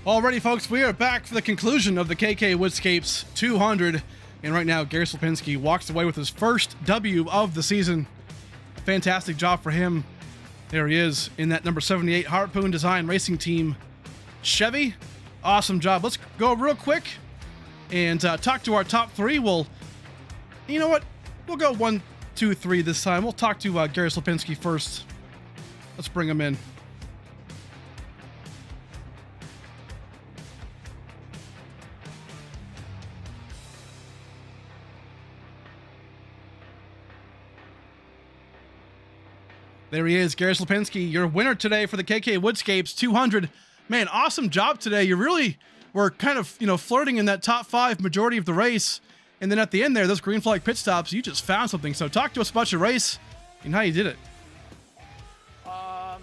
Speaker 1: Alrighty, folks, we are back for the conclusion of the KKWoodscapes 200. And right now, Gary Slapinski walks away with his first W of the season. Fantastic job for him. There he is in that number 78 Harpoon Design Racing Team Chevy. Awesome job. Let's go real quick and talk to our top 3. Well, you know what? We'll go 1, 2, 3 this time. We'll talk to Gary Slapinski first. Let's bring him in. There he is, Gary Slapinski, your winner today for the KKWoodscapes 200. Man, awesome job today. You really were kind of, flirting in that top 5 majority of the race. And then at the end there, those green flag pit stops, you just found something. So talk to us about your race and how you did it.
Speaker 6: Well,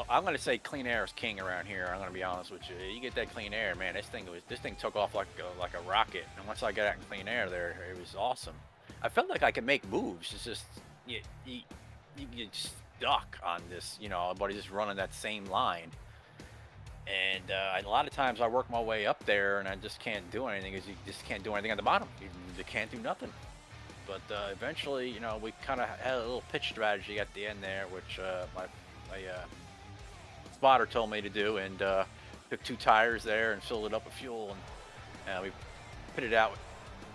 Speaker 6: I'm going to say clean air is king around here. I'm going to be honest with you. You get that clean air, man, this thing took off like a rocket. And once I got out in clean air there, it was awesome. I felt like I could make moves. It's just, you get stuck on this, everybody's just running that same line. And a lot of times I work my way up there and I just can't do anything because you just can't do anything at the bottom. You can't do nothing. But eventually, we kind of had a little pitch strategy at the end there, which my spotter told me to do, and took 2 tires there and filled it up with fuel, and we put it out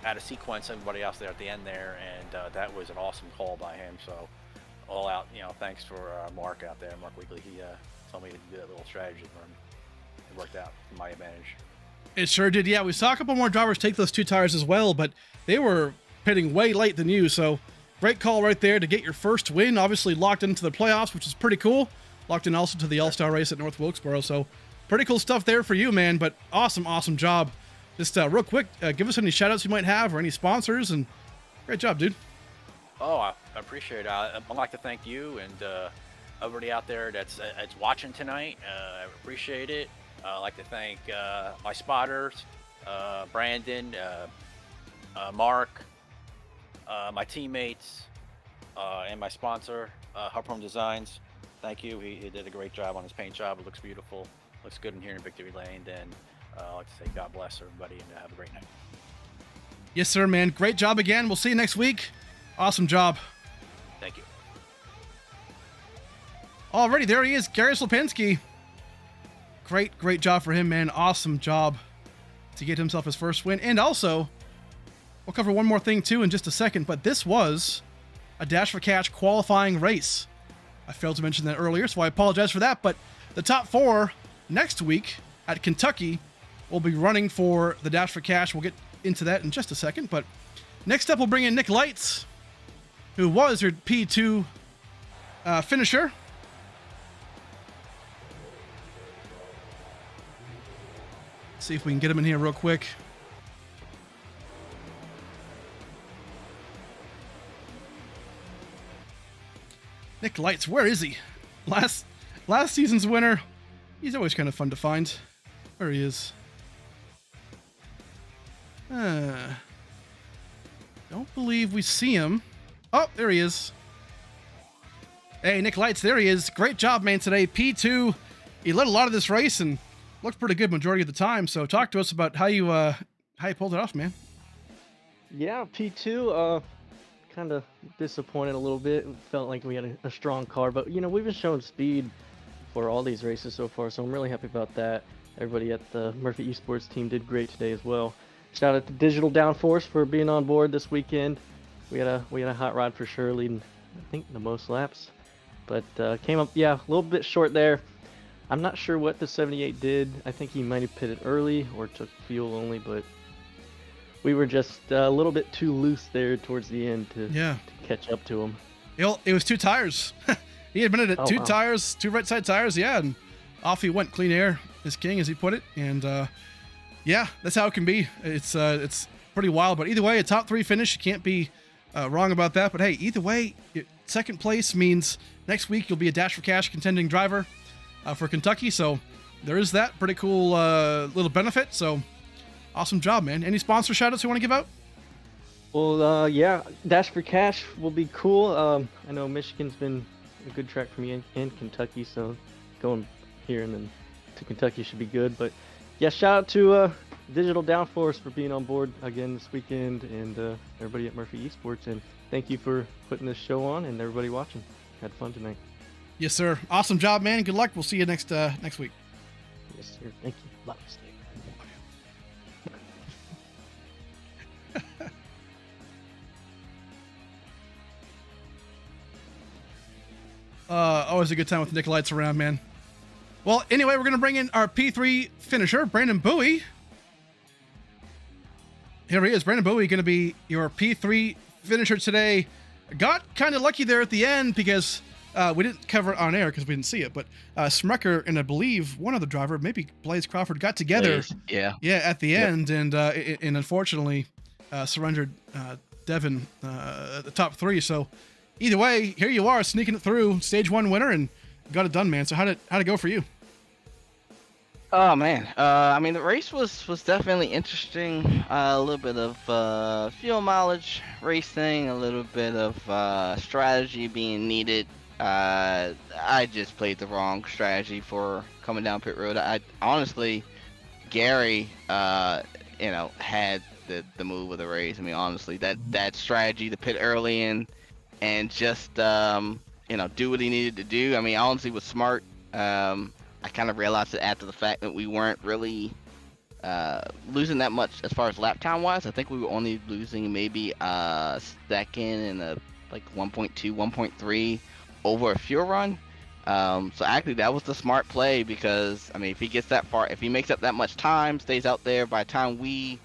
Speaker 6: of sequence, everybody else there at the end there, and that was an awesome call by him. So all out, thanks for Mark out there, Mark Weekly. He told me to do that little strategy for him. It worked out to my advantage.
Speaker 1: It sure did. Yeah, we saw a couple more drivers take those 2 tires as well, but they were pitting way late than you. So great call right there to get your first win. Obviously locked into the playoffs, which is pretty cool. Locked in also to the All-Star race at North Wilkesboro. So pretty cool stuff there for you, man. But awesome job. Just real quick, give us any shout-outs you might have or any sponsors, and great job, dude.
Speaker 6: Oh, I appreciate it. I'd like to thank you and everybody out there that's watching tonight. I appreciate it. I'd like to thank my spotters, Brandon, Mark, my teammates, and my sponsor, Harpoon Designs. Thank you. He did a great job on his paint job. It looks beautiful. Looks good in here in Victory Lane. And I'd like to say God bless everybody and have a great night.
Speaker 1: Yes, sir, man. Great job again. We'll see you next week. Awesome job.
Speaker 6: Thank you.
Speaker 1: Alrighty, there he is, Gary Slapinski. Great job for him, man. Awesome job to get himself his first win. And also, we'll cover one more thing too in just a second, but this was a Dash for Cash qualifying race. I failed to mention that earlier, so I apologize for that, but the top 4 next week at Kentucky will be running for the Dash for Cash. We'll get into that in just a second, but next up we'll bring in Nick Lights, who was your P2 finisher. See if we can get him in here real quick. Nick Lights, where is he? last season's winner. He's always kind of fun to find. Where he is. Don't believe we see him. Oh, there he is. Hey, Nick Lights, there he is. Great job, man, today. P2, he led a lot of this race and looked pretty good majority of the time. So talk to us about how you pulled it off, man.
Speaker 7: Yeah, P2, kind of disappointed a little bit. Felt like we had a strong car, but you know, we've been showing speed for all these races so far, so I'm really happy about that. Everybody at the Murphy Esports team did great today as well. Shout out to Digital Downforce for being on board this weekend. We had a hot rod for sure, leading I think the most laps, but came up a little bit short there. I'm not sure what the 78 did. I think he might have pitted early or took fuel only, but we were just a little bit too loose there towards the end to catch up to him.
Speaker 1: It was 2 tires. He admitted it. Two tires, 2 right side tires. Yeah, and off he went. Clean air is king, as he put it. And yeah, that's how it can be. It's pretty wild. But either way, a top 3 finish. You can't be wrong about that. But hey, either way, second place means next week you'll be a Dash for Cash contending driver for Kentucky. So there is that pretty cool little benefit. So awesome job, man. Any sponsor shout-outs you want to give out?
Speaker 7: Well, yeah, Dash for Cash will be cool. I know Michigan's been a good track for me in Kentucky, so going here and then to Kentucky should be good. But yeah, shout out to Digital Downforce for being on board again this weekend, and everybody at Murphy Esports. And thank you for putting this show on and everybody watching. Had fun tonight.
Speaker 1: Yes, sir. Awesome job, man. Good luck. We'll see you next week.
Speaker 7: Yes, sir. Thank you. Love you, Steve.
Speaker 1: Always a good time with Nick Lights around, man. Well, anyway, we're going to bring in our P3 finisher, Brandon Bowie. Here he is. Brandon Bowie going to be your P3 finisher today. Got kind of lucky there at the end because we didn't cover it on air because we didn't see it, but Smucker and I believe one other driver, maybe Blaze Crawford, got together. At the end, and unfortunately surrendered Devin the top 3. So either way, here you are sneaking it through, stage 1 winner, and got it done, man. So how'd it go for you?
Speaker 4: Oh man, I mean the race was definitely interesting. A little bit of fuel mileage racing, a little bit of strategy being needed. I just played the wrong strategy for coming down pit road. I honestly, Gary, had the move of the race. I mean, honestly, that strategy to pit early and just do what he needed to do. I mean, honestly, was smart. I kind of realized it after the fact that we weren't really losing that much as far as lap time wise. I think we were only losing maybe a second and a 1.2, 1.3 over a fuel run. So actually that was the smart play because I mean if he gets that far, if he makes up that much time, stays out there, by the time we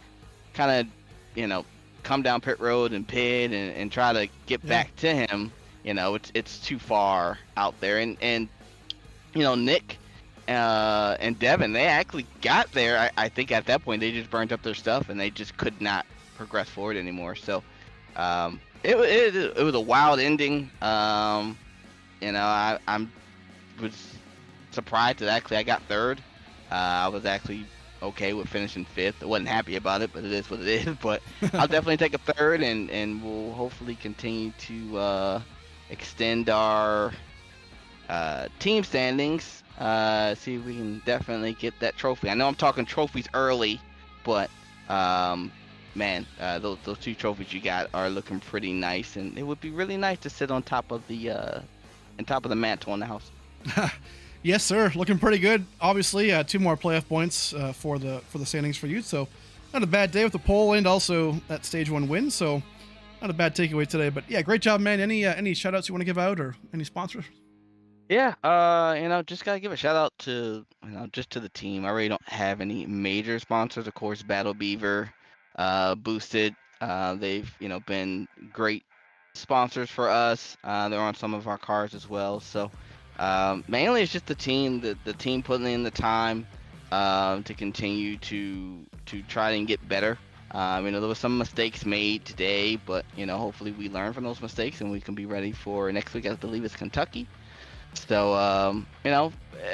Speaker 4: kind of come down pit road and pit and try to get back to him, it's too far out there. And Nick and Devin, they actually got there. I think at that point they just burned up their stuff and they just could not progress forward anymore. So it was a wild ending. I was surprised that actually I got 3rd. I was actually okay with finishing 5th. I wasn't happy about it, but it is what it is. But I'll definitely take a 3rd, and we'll hopefully continue to extend our team standings. See if we can definitely get that trophy. I know I'm talking trophies early, but those 2 trophies you got are looking pretty nice, and it would be really nice to sit on top of the mantle in the house.
Speaker 1: Yes, sir. Looking pretty good. Obviously, 2 more playoff points for the standings for you. So not a bad day with the pole and also that stage 1 win. So not a bad takeaway today. But yeah, great job, man. Any shout outs you want to give out or any sponsors?
Speaker 4: Yeah, just gotta give a shout out to, just to the team. I really don't have any major sponsors. Of course, Battle Beaver, Boosted, they've, been great sponsors for us. They're on some of our cars as well. So, mainly it's just the team, the team putting in the time, to continue to try and get better. There was some mistakes made today, but, hopefully we learn from those mistakes and we can be ready for next week. I believe it's Kentucky. So,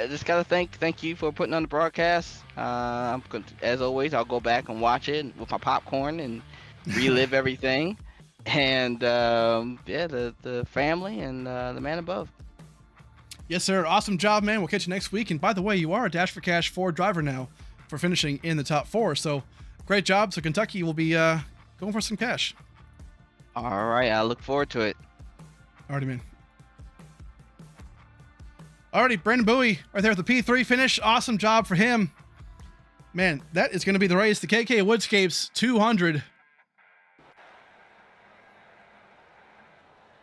Speaker 4: just gotta thank you for putting on the broadcast. As always, I'll go back and watch it with my popcorn and relive everything. And the family and the man above.
Speaker 1: Yes, sir. Awesome job, man. We'll catch you next week. And by the way, you are a Dash for Cash 4 driver now for finishing in the top 4. So great job. So Kentucky will be going for some cash.
Speaker 4: All right, I look forward to it.
Speaker 1: Alrighty, man. Alrighty, Brandon Bowie right there at the P3 finish. Awesome job for him. Man, that is going to be the race. The KKWoodscapes 200.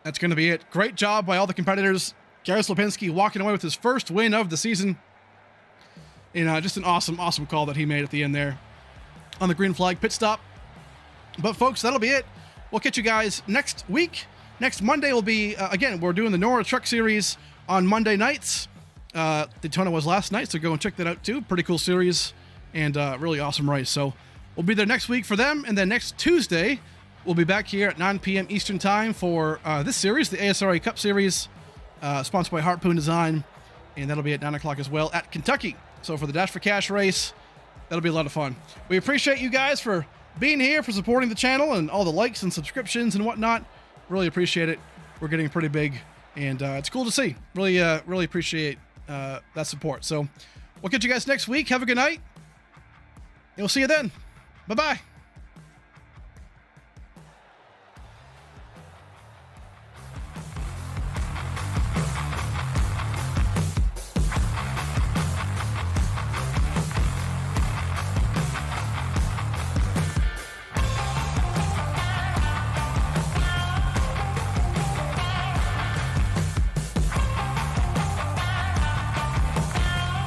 Speaker 1: That's going to be it. Great job by all the competitors. Gareth Lipinski walking away with his first win of the season. And just an awesome call that he made at the end there on the green flag pit stop. But folks, that'll be it. We'll catch you guys next week. Next Monday will be, again, we're doing the Nora Truck Series on Monday nights. Daytona was last night, so go and check that out too. Pretty cool series and really awesome race. So we'll be there next week for them. And then next Tuesday, we'll be back here at 9 p.m. Eastern Time for this series, the ASRA Cup Series, sponsored by Harpoon Design. And that'll be at 9 o'clock as well at Kentucky. So for the Dash for Cash race, that'll be a lot of fun. We appreciate you guys for being here, for supporting the channel and all the likes and subscriptions and whatnot. Really appreciate it. We're getting pretty big, and it's cool to see. Really appreciate that support. So we'll catch you guys next week. Have a good night, and we'll see you then. Bye-bye.